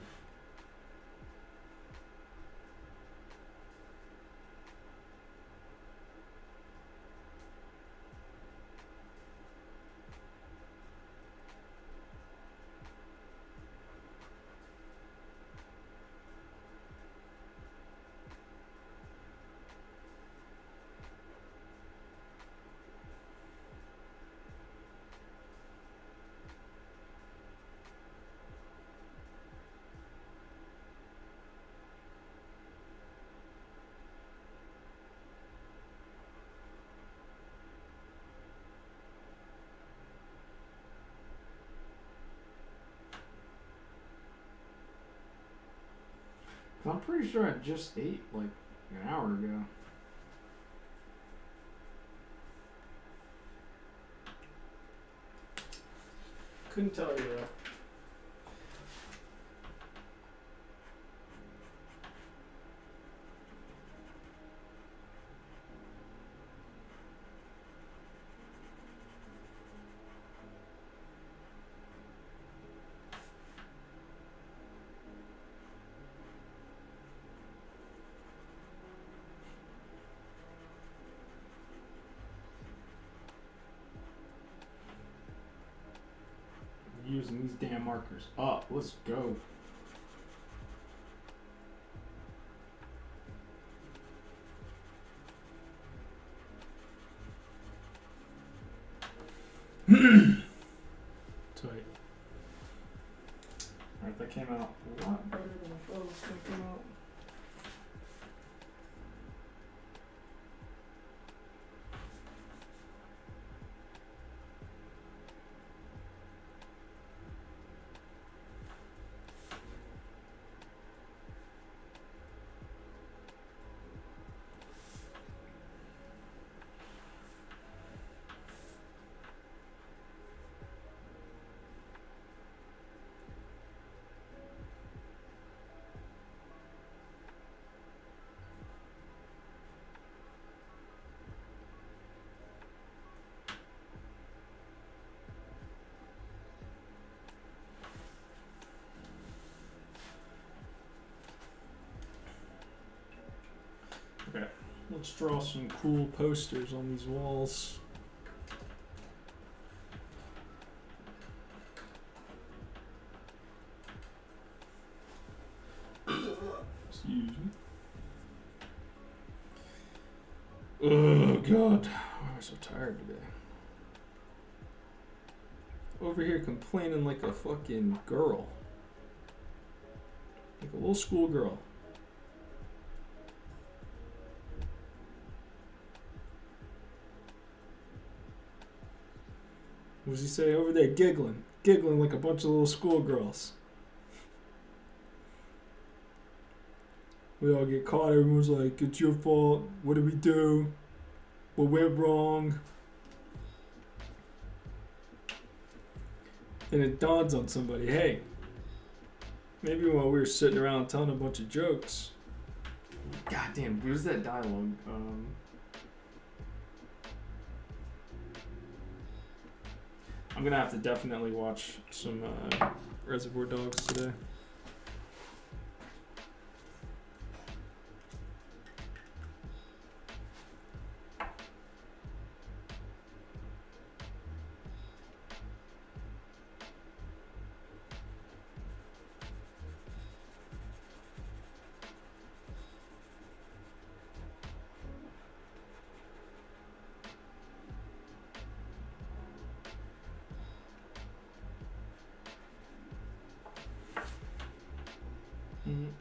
I'm pretty sure I just ate like an hour ago. Couldn't tell you though. Using these damn markers up. Let's go. Tight. Alright, that came out a lot better than I thought it was going to come out. Okay, let's draw some cool posters on these walls. Excuse me. Oh God, why am I so tired today? Over here complaining like a fucking girl. Like a little school girl. What does he say over there? Giggling like a bunch of little schoolgirls. We all get caught. Everyone's like, it's your fault. What did we do? What went wrong? And it dawns on somebody, hey, maybe while we were sitting around telling a bunch of jokes. God damn, where's that dialogue? I'm gonna have to definitely watch some Reservoir Dogs today.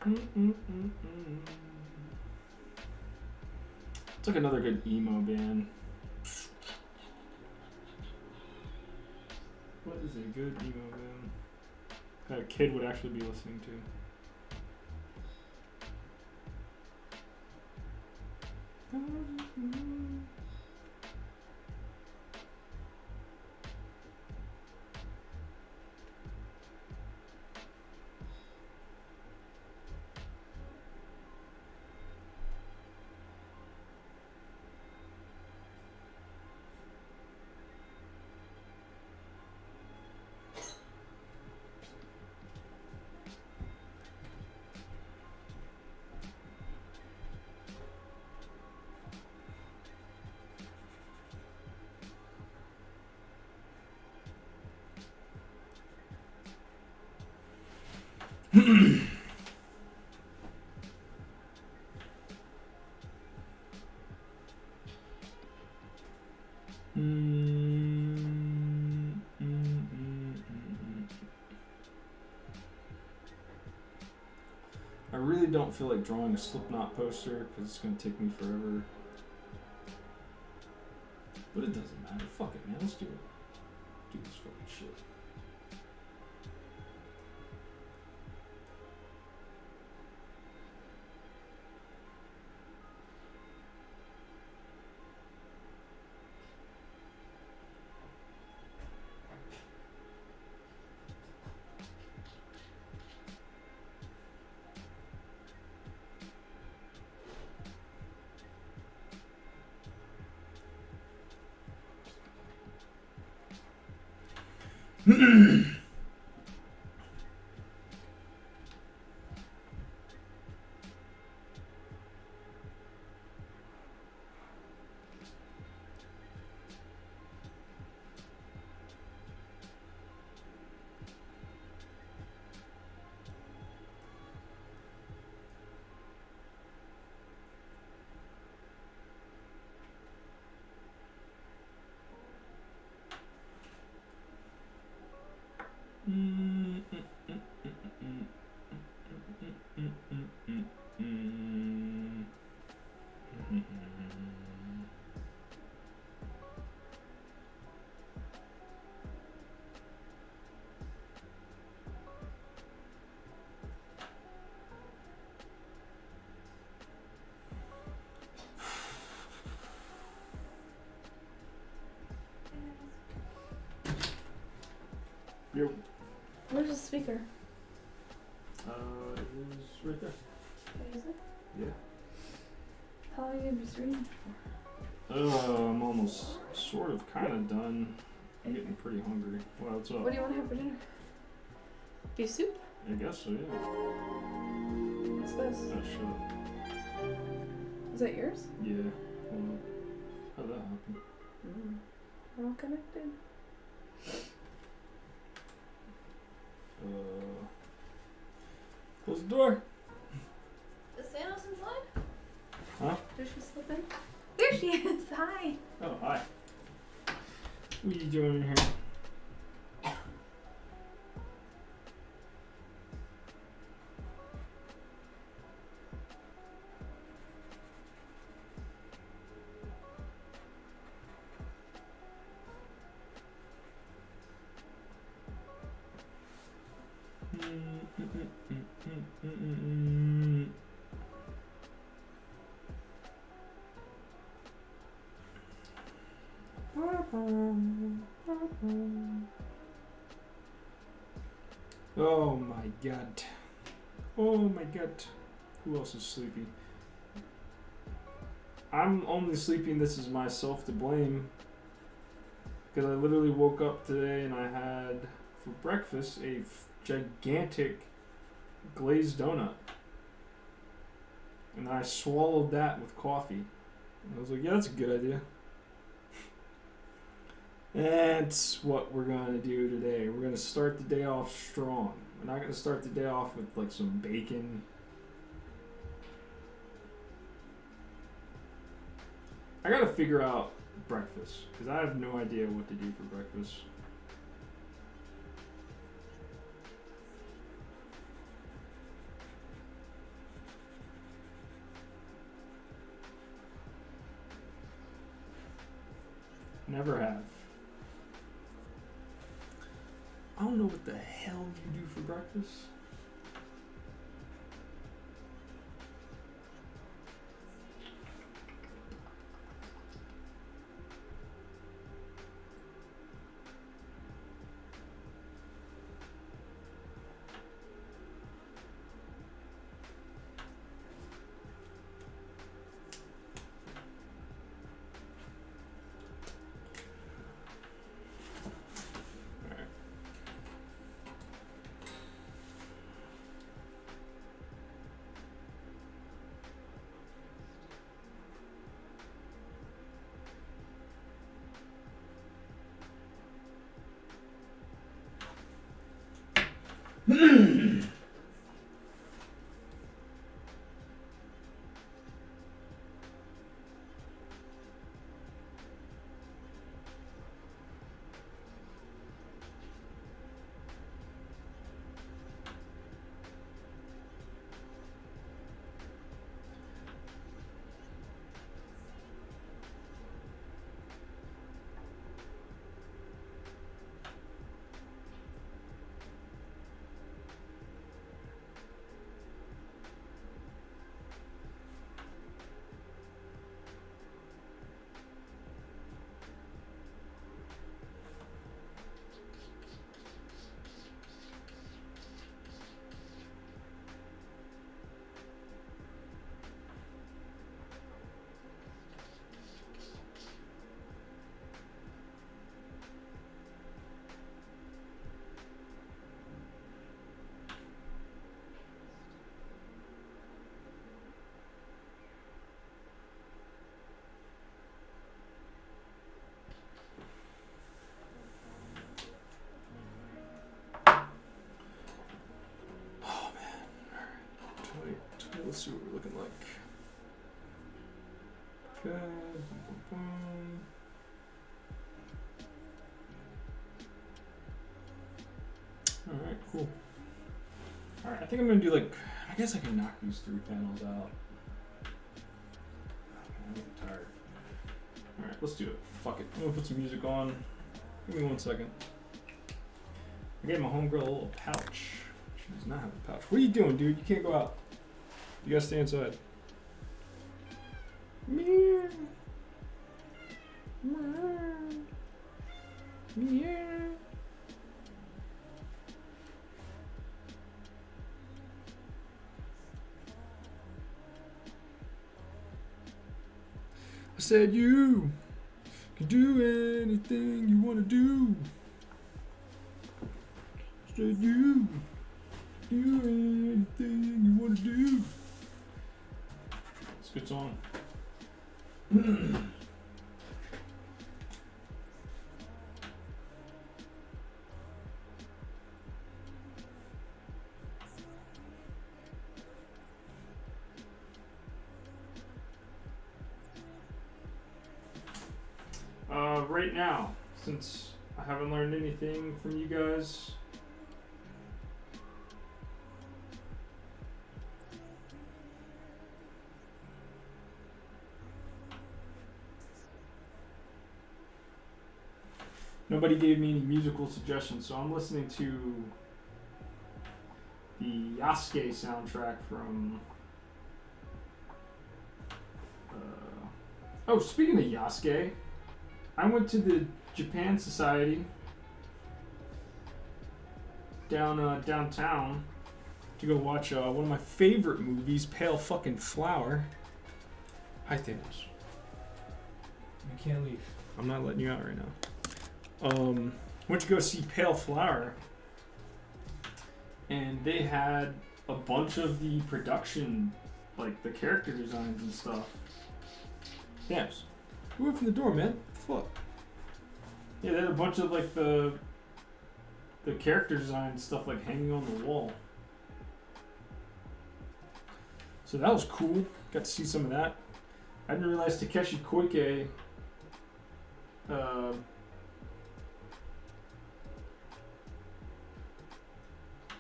It's like another good emo band. What is a good emo band that a kid would actually be listening to? I really don't feel like drawing a Slipknot poster because it's gonna take me forever. But it doesn't matter. Fuck it, man. Let's do it. Do this fucking shit. Yo. Where's the speaker? It was right there. Is it? Yeah. How long are you just reading for? I'm almost sort of kind of done. I'm getting pretty hungry. Well, what's up? What do you want to have for dinner? Beef soup? I guess so, yeah. What's this? Oh, shut up. Is that yours? Yeah. Well, how'd that happen? We're all connected. Close the door. Is Thanos inside? Huh? Did she slip in? There she is. Hi. Oh, hi. What are you doing in here? Oh my god. Oh my god. Who else is sleepy? I'm only sleeping. This is myself to blame. Because I literally woke up today and I had for breakfast a gigantic glazed donut. And I swallowed that with coffee. And I was like, yeah, that's a good idea. That's what we're going to do today. We're going to start the day off strong. We're not going to start the day off with like some bacon. I got to figure out breakfast because I have no idea what to do for breakfast. Never have. I don't know what the hell you do for breakfast. Let's see what we're looking like. Okay. Boom, boom, boom. Alright, cool. Alright, I think I'm gonna do like, I guess I can knock these 3 panels out. I'm getting tired. Alright, let's do it. Fuck it. I'm gonna put some music on. Give me 1 second. I gave my homegirl a little pouch. She does not have a pouch. What are you doing, dude? You can't go out. You gotta stay inside. Meow. Meow. Meow. I said you can do anything you wanna do. I said you do anything you wanna do. Good song. Right now, since I haven't learned anything from you guys, nobody gave me any musical suggestions, so I'm listening to the Yasuke soundtrack from. Oh, speaking of Yasuke, I went to the Japan Society downtown to go watch one of my favorite movies, Pale Fucking Flower. Hi, Thanos. You can't leave. I'm not letting you out right now. Went to go see Pale Flower, and they had a bunch of the production, like the character designs and stuff. Damns. Who opened the door, man? Fuck. Yeah, they had a bunch of like the character design stuff like hanging on the wall. So that was cool. Got to see some of that. I didn't realize Takeshi Koike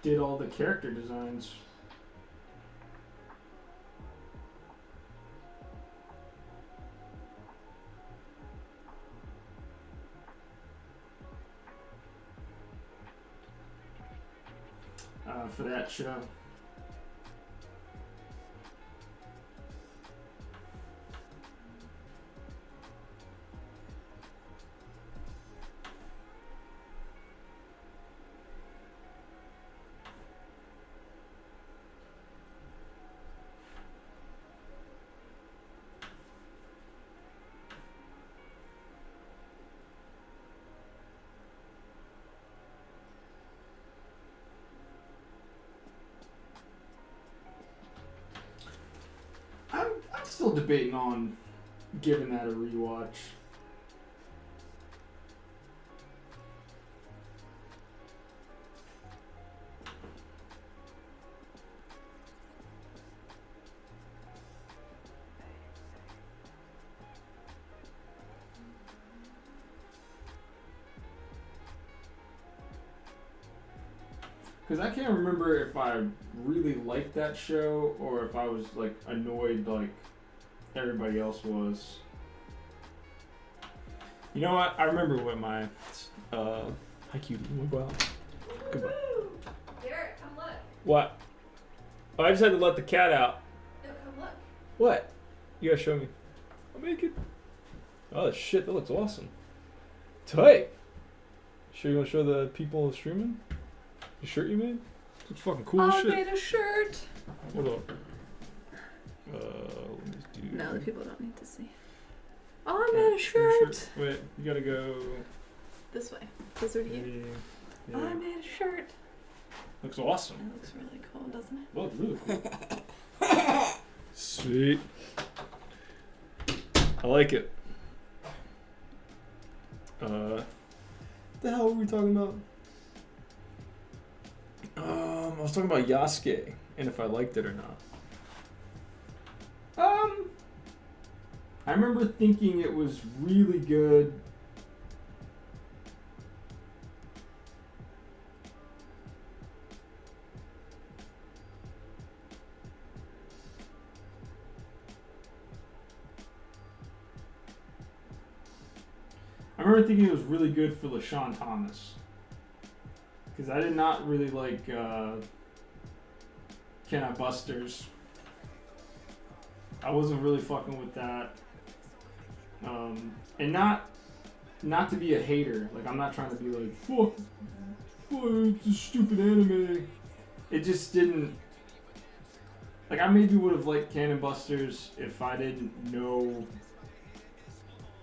did all the character designs. for that show. I'm still debating on giving that a rewatch. Because I can't remember if I really liked that show or if I was like annoyed like everybody else was. You know what? I remember what my hi cute. Go out. Goodbye. Garrett, come look. What? Oh, I just had to let the cat out. No, come look. What? You gotta show me. I'll make it. Oh shit, that looks awesome. Tight. Sure you wanna show the people streaming? The shirt you made? It's fucking cool as I shit. made a shirt. Hold up. Let me do. No, the people don't need to see. Oh, I made a shirt. Wait, you gotta go. This way. Closer to you. Maybe, Oh, yeah. I made a shirt. Looks awesome. It looks really cool, doesn't it? Well, really cool. Sweet. I like it. What the hell were we talking about? I was talking about Yasuke and if I liked it or not. I remember thinking it was really good. I remember thinking it was really good for LaShawn Thomas. Because I did not really like Kenna Busters. I wasn't really fucking with that. And not to be a hater. Like, I'm not trying to be like, fuck, it's a stupid anime. It just didn't. Like, I maybe would have liked Cannon Busters if I didn't know.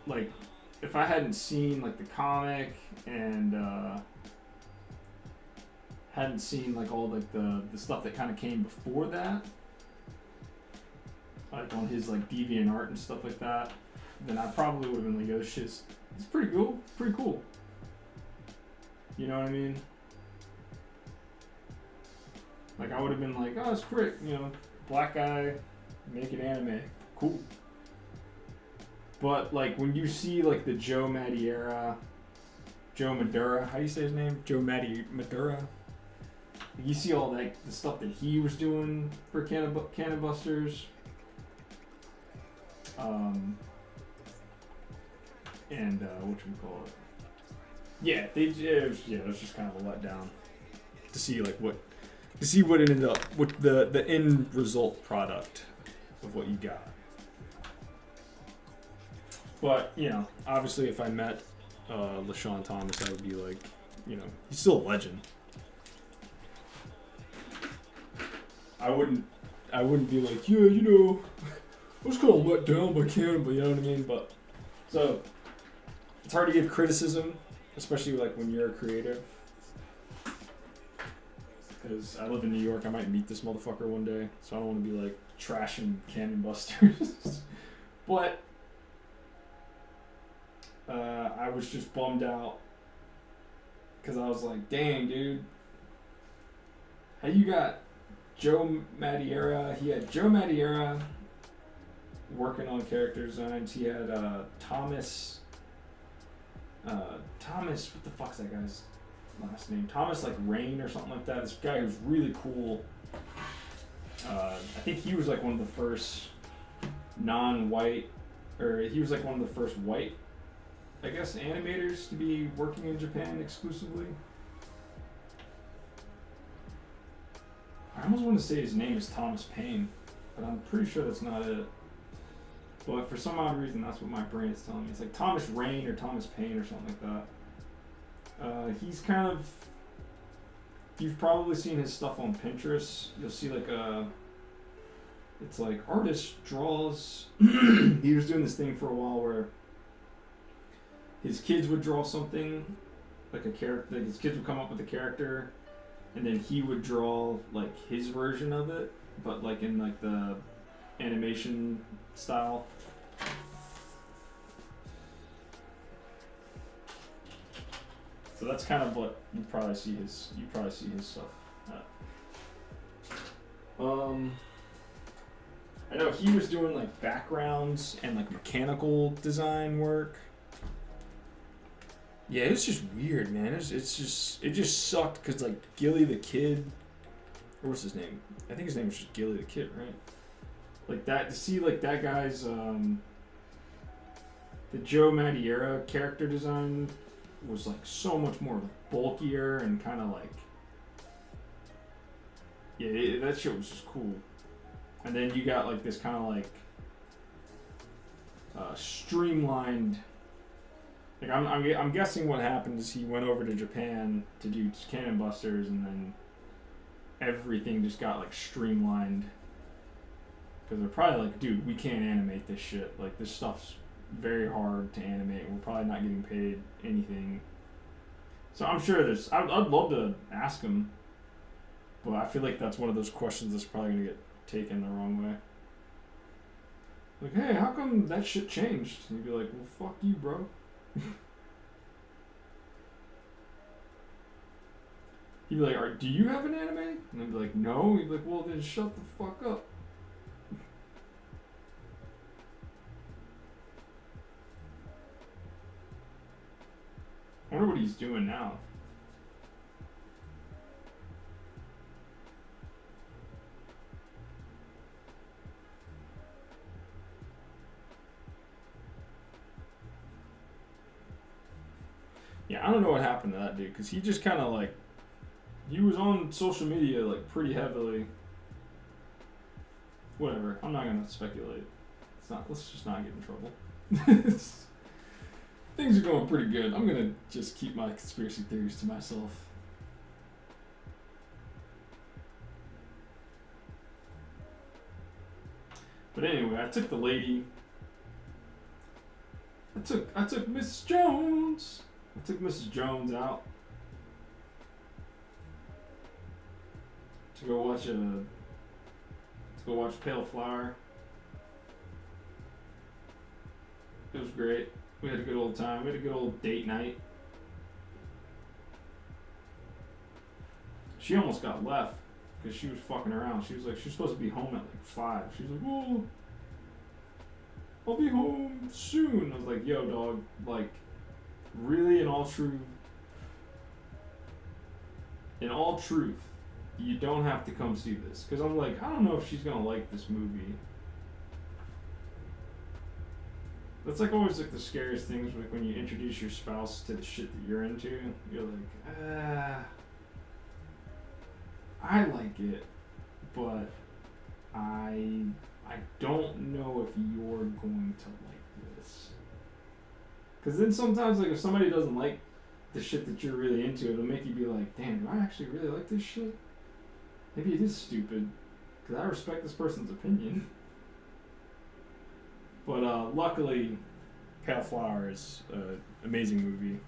Like, if I hadn't seen, like, the comic and hadn't seen, like, all, like, the stuff that kind of came before that. Like, on his, like, DeviantArt and stuff like that. Then I probably would have been like, oh, this shit's it's pretty cool. It's pretty cool. You know what I mean? Like, I would have been like, oh, it's great. You know, black guy making anime. Cool. But, like, when you see, like, the Joe Madureira, how do you say his name? Joe Madureira. You see all that, the stuff that he was doing for Cannon Busters. And whatchamacallit. Yeah, it was just kind of a letdown to see like what it ended up, what the end result product of what you got. But you know, obviously, if I met LaShawn Thomas, I would be like, you know, he's still a legend. I wouldn't be like, yeah, you know, I was kind of let down by Cannon, but you know what I mean. But so it's hard to give criticism, especially like when you're a creative. Because I live in New York, I might meet this motherfucker one day, so I don't want to be like trashing Cannon Busters. But I was just bummed out because I was like, dang, dude, how you got Joe Madureira? He had Joe Madureira working on character designs. He had Thomas, what the fuck's that guy's last name? Thomas like Rain or something like that. This guy who's really cool. I think he was like one of the first non-white, or he was like one of the first white, I guess, animators to be working in Japan exclusively. I almost want to say his name is Thomas Paine, but I'm pretty sure that's not it. But for some odd reason, that's what my brain is telling me. It's like Thomas Rain or Thomas Paine or something like that. He's kind of... You've probably seen his stuff on Pinterest. You'll see like a... It's like artist draws... He was doing this thing for a while where his kids would draw something, like a character. Like his kids would come up with a character, and then he would draw like his version of it, but like in like the animation style. So that's kind of what you probably see his stuff at. I know he was doing like backgrounds and like mechanical design work. Yeah, it's just weird, man. It just sucked because like Gilly the Kid, or what's his name? I think his name was just Gilly the Kid, right? Like that, to see like that guy's the Joe Madureira character design was like so much more like bulkier and kind of like, yeah, that shit was just cool. And then you got like this kind of like streamlined. Like I'm guessing what happened is he went over to Japan to do Cannon Busters, and then everything just got like streamlined. Because they're probably like, dude, we can't animate this shit. Like this stuff's very hard to animate. We're probably not getting paid anything. So I'm sure there's. I'd love to ask him, but I feel like that's one of those questions that's probably gonna get taken the wrong way. Like, hey, how come that shit changed? And you'd be like, well, fuck you, bro. He'd be like, alright, do you have an anime? And I'd be like, no. He'd be like, well, then shut the fuck up. I wonder what he's doing now. Yeah, I don't know what happened to that dude, because he just kind of like, he was on social media like pretty heavily. Whatever, I'm not gonna speculate. Let's just not get in trouble. Things are going pretty good. I'm gonna just keep my conspiracy theories to myself. But anyway, I took the lady. I took Mrs. Jones. I took Mrs. Jones out to go watch Pale Flower. It was great. We had a good old time. We had a good old date night. She almost got left because she was fucking around. She was supposed to be home at like 5. She was like, oh, I'll be home soon. I was like, yo, dog, like, really, in all truth, you don't have to come see this. Because I'm like, I don't know if she's going to like this movie. That's like always like the scariest things, like when you introduce your spouse to the shit that you're into. You're like, I like it, but I don't know if you're going to like this. Because then sometimes, like, if somebody doesn't like the shit that you're really into, it'll make you be like, damn, do I actually really like this shit? Maybe it is stupid, because I respect this person's opinion. But luckily, Pale Flower is an amazing movie,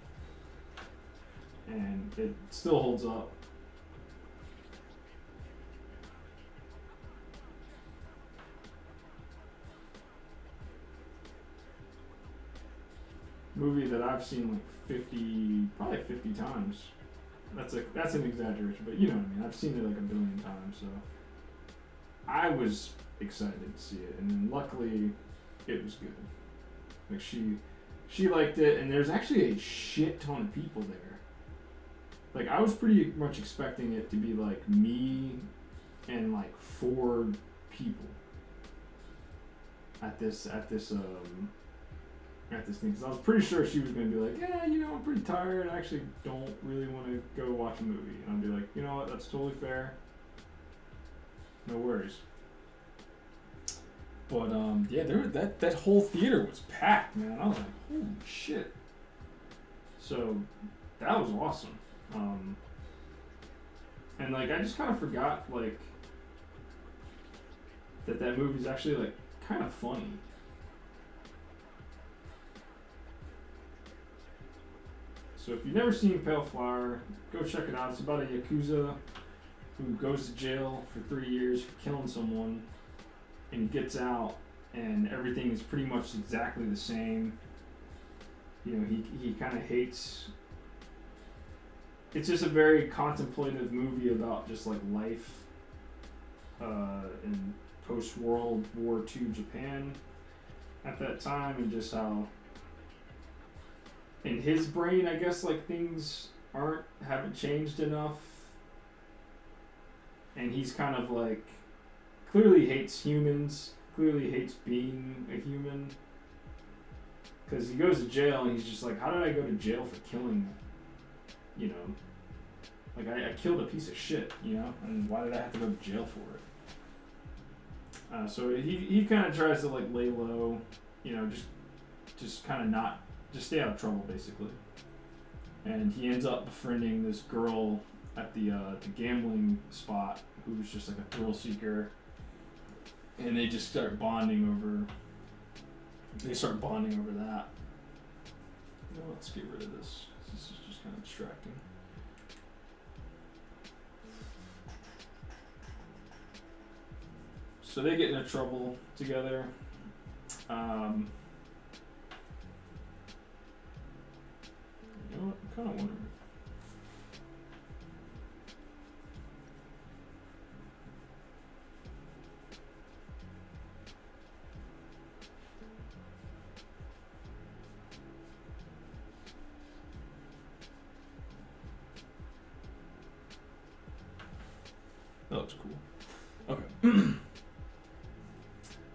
and it still holds up. Movie that I've seen like probably 50 times. That's an exaggeration, but you know what I mean. I've seen it like a billion times, so I was excited to see it, and then luckily it was good. Like she liked it, and there's actually a shit ton of people there. Like I was pretty much expecting it to be like me and like 4 people at this thing, because I was pretty sure she was going to be like, yeah, you know, I'm pretty tired, I actually don't really want to go watch a movie. And I'd be like, you know what, that's totally fair. No worries. But yeah, that whole theater was packed, man. I was like, holy shit. So that was awesome. And like I just kind of forgot like that movie's actually like kind of funny. So if you've never seen Pale Flower, go check it out. It's about a Yakuza who goes to jail for 3 years for killing someone, and he gets out, and everything is pretty much exactly the same. You know, he kind of hates. It's just a very contemplative movie about just like life in post-World War II Japan at that time, and just how in his brain, I guess, like things haven't changed enough, and he's kind of like clearly hates humans, clearly hates being a human, because he goes to jail and he's just like, how did I go to jail for killing, you know, like I killed a piece of shit, you know, and why did I have to go to jail for it? So he kind of tries to like lay low, you know, just kind of not. Just stay out of trouble, basically. And he ends up befriending this girl at the gambling spot who's just like a thrill seeker. And they just start bonding over. They start bonding over that. You know, let's get rid of this. This is just kind of distracting. So they get into trouble together. You know what? I'm kind of wondering. That looks cool. Okay.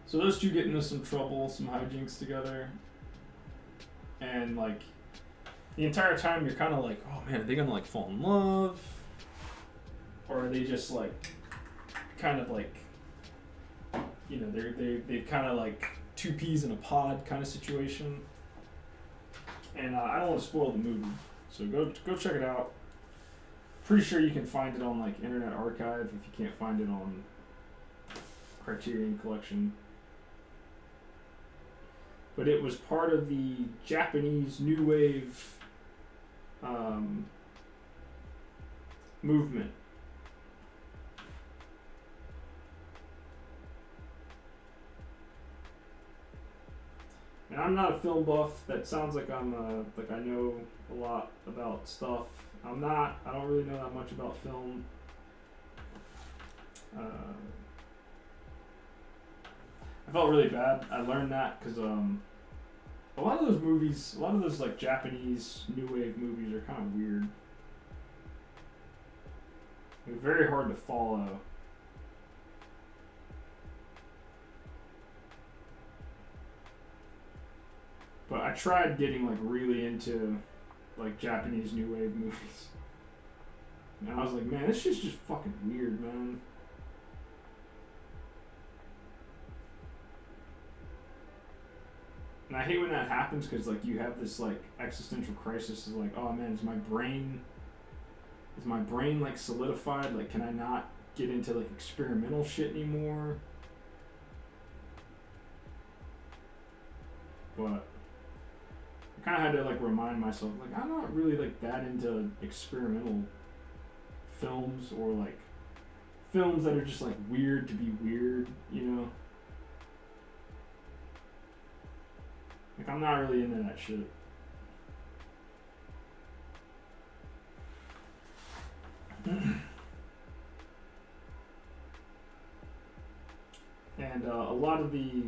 So those two get into some trouble, some hijinks together. And like the entire time you're kind of like, oh man, are they gonna like fall in love? Or are they just like kind of like, you know, they're kind of like two peas in a pod kind of situation. And I don't want to spoil the movie, so go check it out. Pretty sure you can find it on like Internet Archive if you can't find it on Criterion Collection. But it was part of the Japanese New Wave movement. And I'm not a film buff. That sounds like I'm like I know a lot about stuff. I'm not. I don't really know that much about film. I felt really bad. I learned that because a lot of those movies, a lot of those like Japanese new wave movies are kind of weird. They're very hard to follow. But I tried getting like really into like Japanese new wave movies. And I was like, man, this shit's just fucking weird, man. And I hate when that happens because like you have this like existential crisis of like, oh man, is my brain like solidified? Like, can I not get into like experimental shit anymore? But I kind of had to like remind myself, like, I'm not really like that into experimental films or like films that are just like weird to be weird, you know? Like, I'm not really into that shit. And a lot of the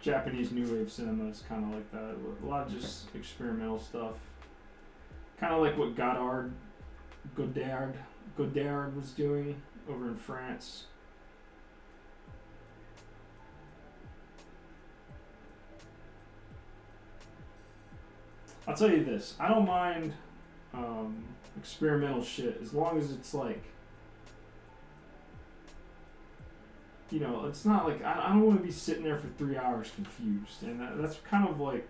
Japanese new wave cinema is kind of like that. A lot of just experimental stuff. Kind of like what Godard was doing over in France. I'll tell you this, I don't mind experimental shit as long as it's like you know, it's not like I don't want to be sitting there for 3 hours confused, and that's kind of like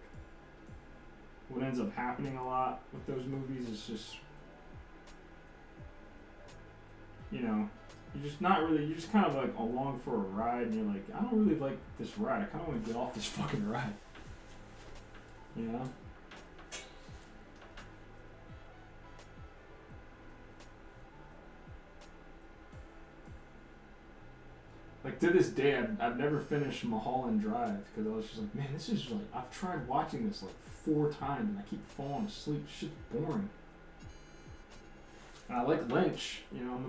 what ends up happening a lot with those movies. Is just, you know, you're just kind of like along for a ride, and you're like, I don't really like this ride. I kind of want to get off this fucking ride, you know. Like, to this day, I've never finished Mulholland Drive because I was just like, man, this is like, I've tried watching this like 4 times and I keep falling asleep. Shit's boring. And I like Lynch, you know. I'm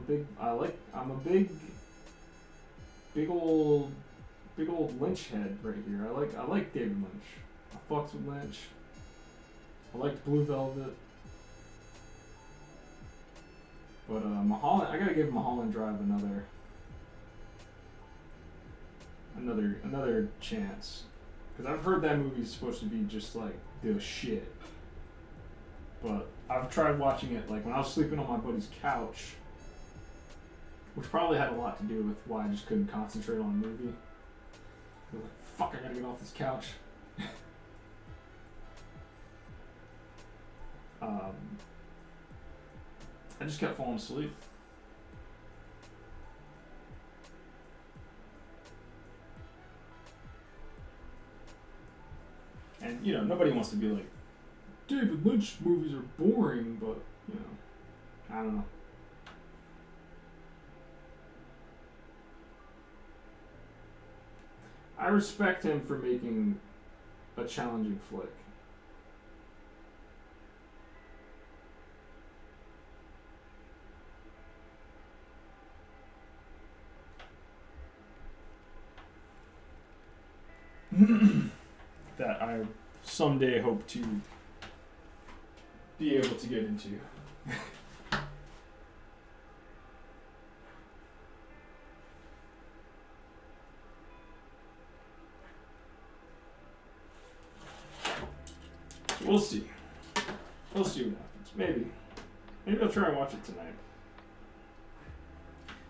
a big old Lynch head right here. I like David Lynch. I fucks with Lynch. I liked Blue Velvet. But Mulholland, I gotta give Mulholland Drive another chance, because I've heard that movie's supposed to be just like the shit. But I've tried watching it like when I was sleeping on my buddy's couch, which probably had a lot to do with why I just couldn't concentrate on a movie. I was like, fuck, I gotta get off this couch. I just kept falling asleep. And, you know, nobody wants to be like, David Lynch movies are boring, but, you know, I don't know. I respect him for making a challenging flick. That I someday hope to be able to get into. We'll see. We'll see what happens. Maybe I'll try and watch it tonight.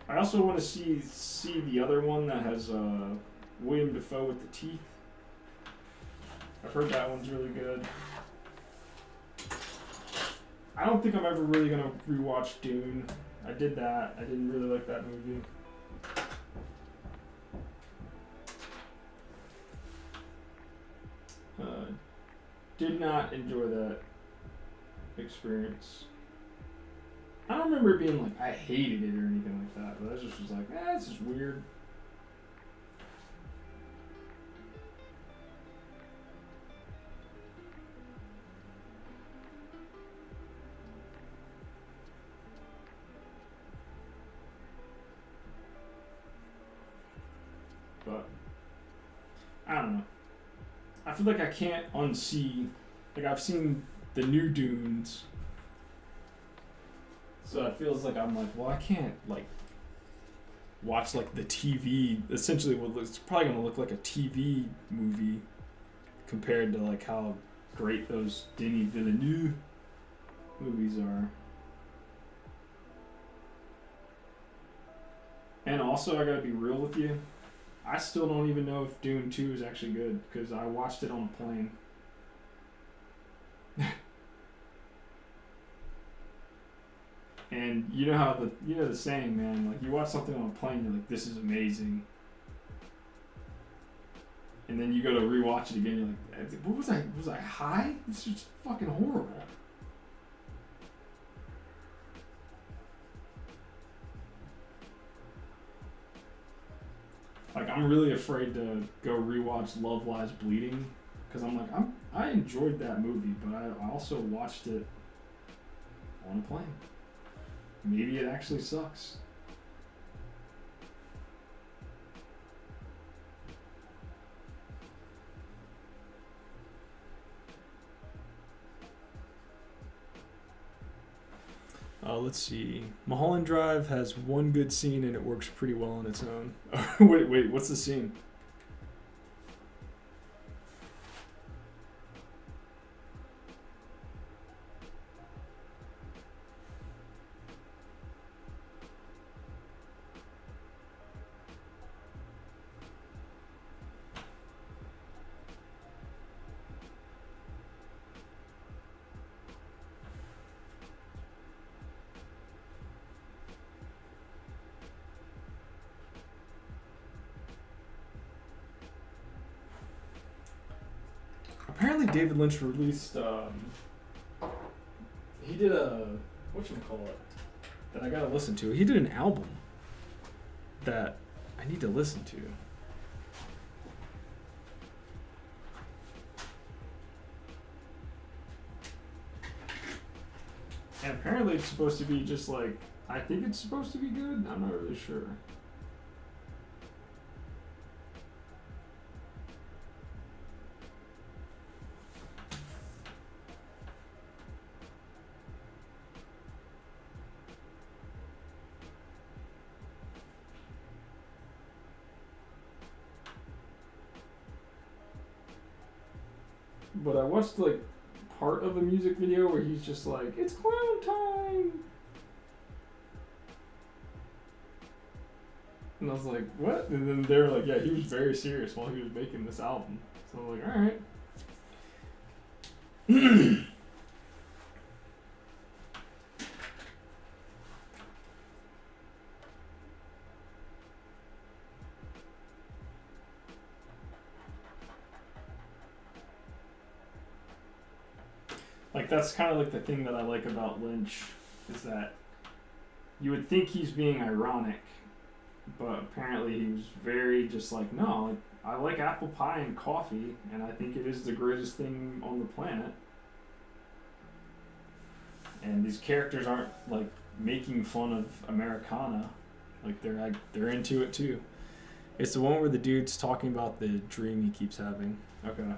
I also want to see the other one that has William Dafoe with the teeth. I've heard that one's really good. I don't think I'm ever really gonna rewatch Dune. I did that. I didn't really like that movie. Did not enjoy that experience. I don't remember it being like I hated it or anything like that, but I just was like, this is weird. But I don't know. I feel like I can't unsee. Like, I've seen the new Dunes, so it feels like I'm like, well, I can't like watch like the TV. Essentially, what it's probably gonna look like a TV movie compared to like how great those Denis Villeneuve movies are. And also, I gotta be real with you. I still don't even know if Dune 2 is actually good because I watched it on a plane. And you know how the saying, man, like you watch something on a plane, you're like, this is amazing. And then you go to rewatch it again, you're like, what was I? Was I high? This is fucking horrible. Like, I'm really afraid to go rewatch Love Lies Bleeding because I'm like, I enjoyed that movie, but I also watched it on a plane. Maybe it actually sucks. Let's see. Mulholland Drive has one good scene and it works pretty well on its own. Wait, what's the scene? apparently David Lynch released. He did a whatchamacallit that I gotta listen to. He did an album that I need to listen to. And apparently it's supposed to be just like, I think it's supposed to be good. I'm not really sure. But I watched like part of a music video where he's just like, it's clown time. And I was like, what? And then they were like, yeah, he was very serious while he was making this album. So I'm like, alright. Like, that's kind of like the thing that I like about Lynch, is that you would think he's being ironic, but apparently he was very just like, no, like, I like apple pie and coffee, and I think it is the greatest thing on the planet. And these characters aren't like making fun of Americana, like they're into it too. It's the one where the dude's talking about the dream he keeps having. Okay.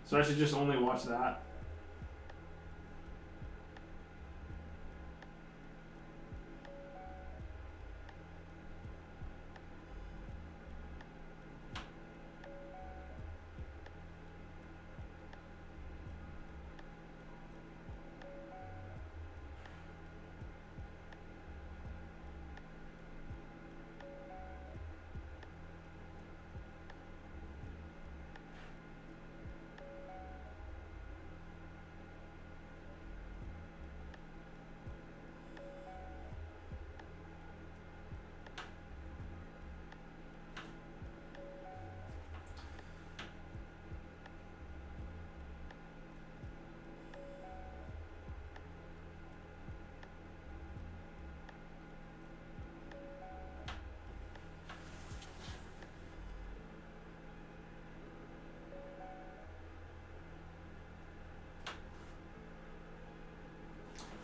So I should just only watch that.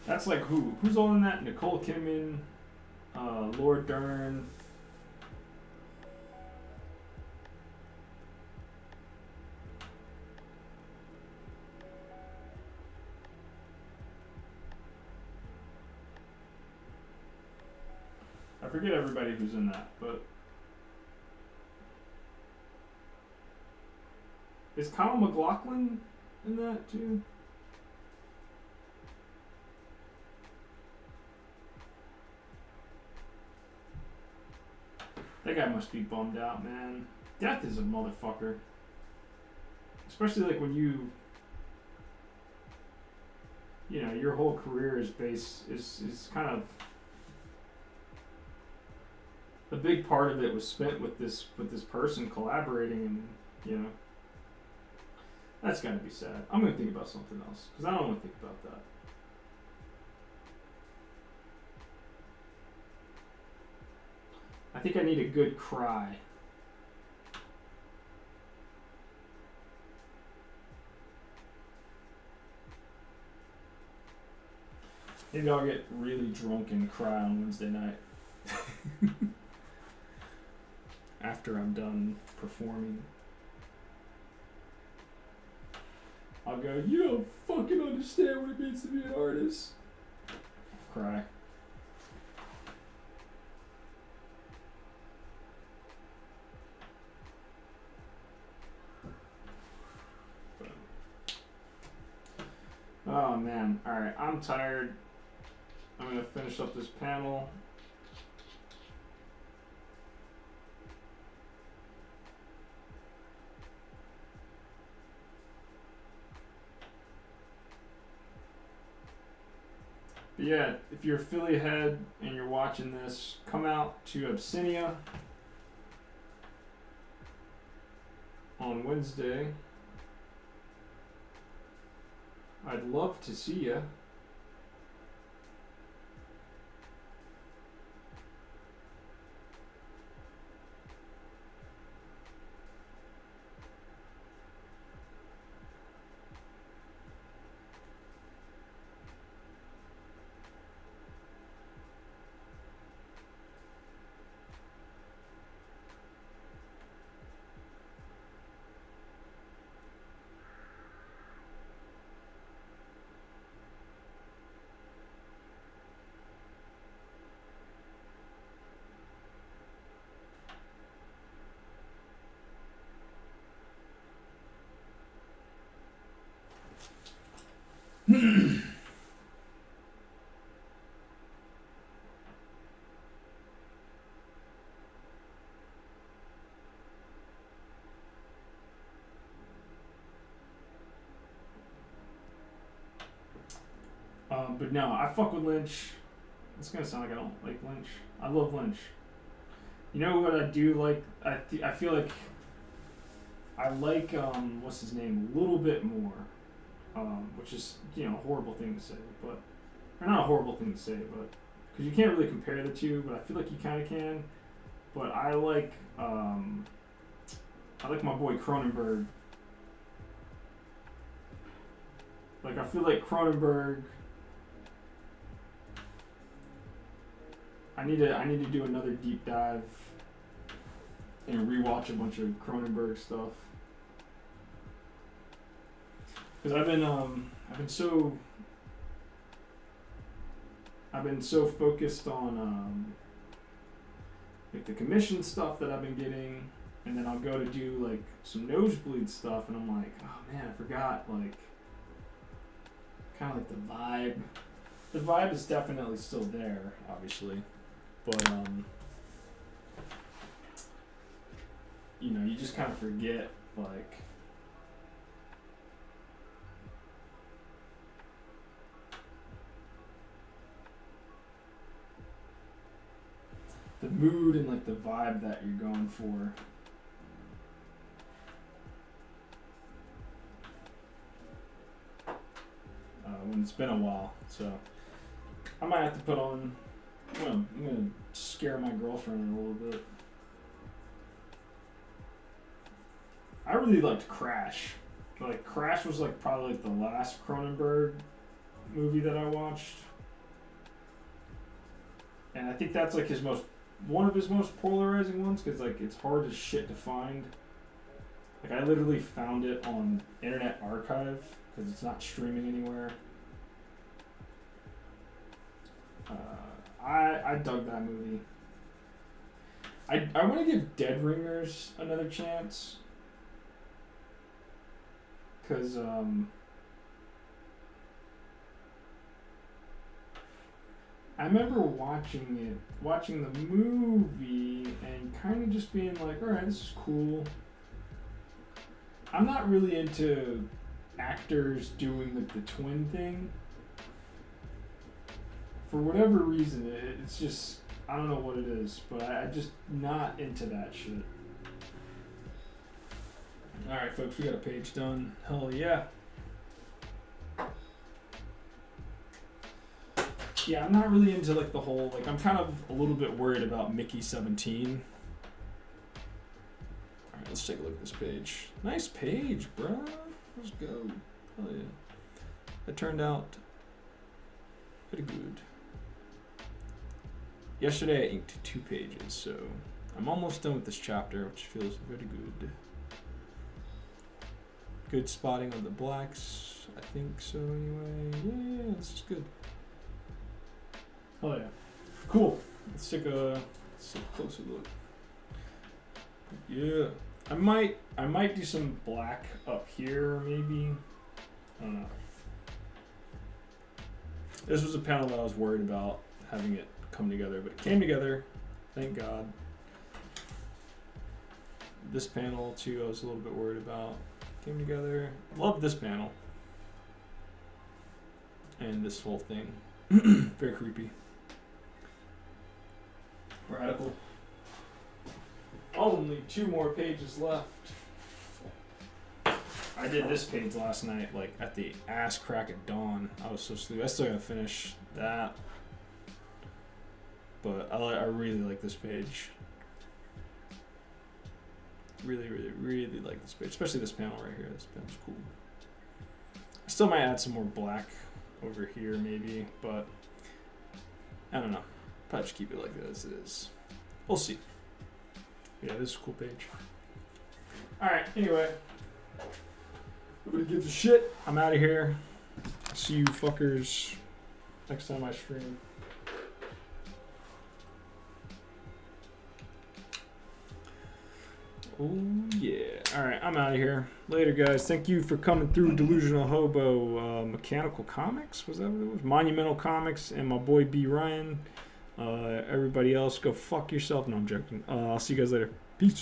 That's like who? Who's all in that? Nicole Kidman, Laura Dern. I forget everybody who's in that, but is Kyle MacLachlan in that too? That guy must be bummed out, man. Death is a motherfucker. Especially like when you know, your whole career is kind of, a big part of it was spent with this person collaborating, and you know, that's gotta be sad. I'm gonna think about something else because I don't want to think about that. I think I need a good cry. Maybe I'll get really drunk and cry on Wednesday night. After I'm done performing. I'll go, you don't fucking understand what it means to be an artist. Cry. Oh man, alright, I'm tired. I'm gonna finish up this panel. But yeah, if you're a Philly head and you're watching this, come out to Abyssinia on Wednesday. I'd love to see ya. But no, I fuck with Lynch. It's gonna sound like I don't like Lynch. I love Lynch. You know what I do like? I feel like I like what's his name a little bit more, which is a horrible thing to say, but or not a horrible thing to say, but because you can't really compare the two, but I feel like you kind of can. But I like my boy Cronenberg. Like I feel like Cronenberg. I need to do another deep dive and rewatch a bunch of Cronenberg stuff. Because I've been so focused on like the commission stuff that I've been getting, and then I'll go to do like some nosebleed stuff, and I'm like, oh man, I forgot like kind of like the vibe. The vibe is definitely still there, obviously. But you just kind of forget like the mood and like the vibe that you're going for. When it's been a while, so I might have to put on. I'm gonna scare my girlfriend a little bit. I really liked Crash. Like Crash was like probably like the last Cronenberg movie that I watched, and I think that's like one of his most polarizing ones because like it's hard as shit to find. Like I literally found it on Internet Archive because it's not streaming anywhere. I dug that movie. I want to give Dead Ringers another chance. Because, I remember watching the movie and kind of just being like, alright, this is cool. I'm not really into actors doing like the twin thing. For whatever reason, it's just, I don't know what it is, but I'm just not into that shit. Alright, folks, we got a page done. Hell yeah. Yeah, I'm not really into like the whole, like, I'm kind of a little bit worried about Mickey 17. Alright, let's take a look at this page. Nice page, bro. Let's go. Hell yeah. It turned out pretty good. Yesterday I inked 2 pages, so I'm almost done with this chapter, which feels very good. Good spotting on the blacks, I think so anyway. Yeah, this is good. Oh yeah. Cool. Let's take a closer look. Yeah. I might do some black up here maybe. I don't know. This was a panel that I was worried about having it come together, but it came together, thank God. This panel too, I was a little bit worried about. Came together. Love this panel. And this whole thing. Very creepy. Radical. Only 2 more pages left. I did this page last night, like at the ass crack of dawn. I was so sleepy. I still gotta finish that. But I really like this page. Really, really, really like this page. Especially this panel right here. This panel's cool. I still might add some more black over here maybe, but I don't know. Probably just keep it like that as it is. We'll see. Yeah, this is a cool page. Alright, anyway. Nobody gives a shit. I'm out of here. See you fuckers next time I stream. Oh yeah. Alright, I'm out of here. Later, guys. Thank you for coming through Delusional Hobo. Mechanical Comics? Was that what it was? Monumental Comics and my boy B. Ryan. Everybody else, go fuck yourself. No, I'm joking. I'll see you guys later. Peace.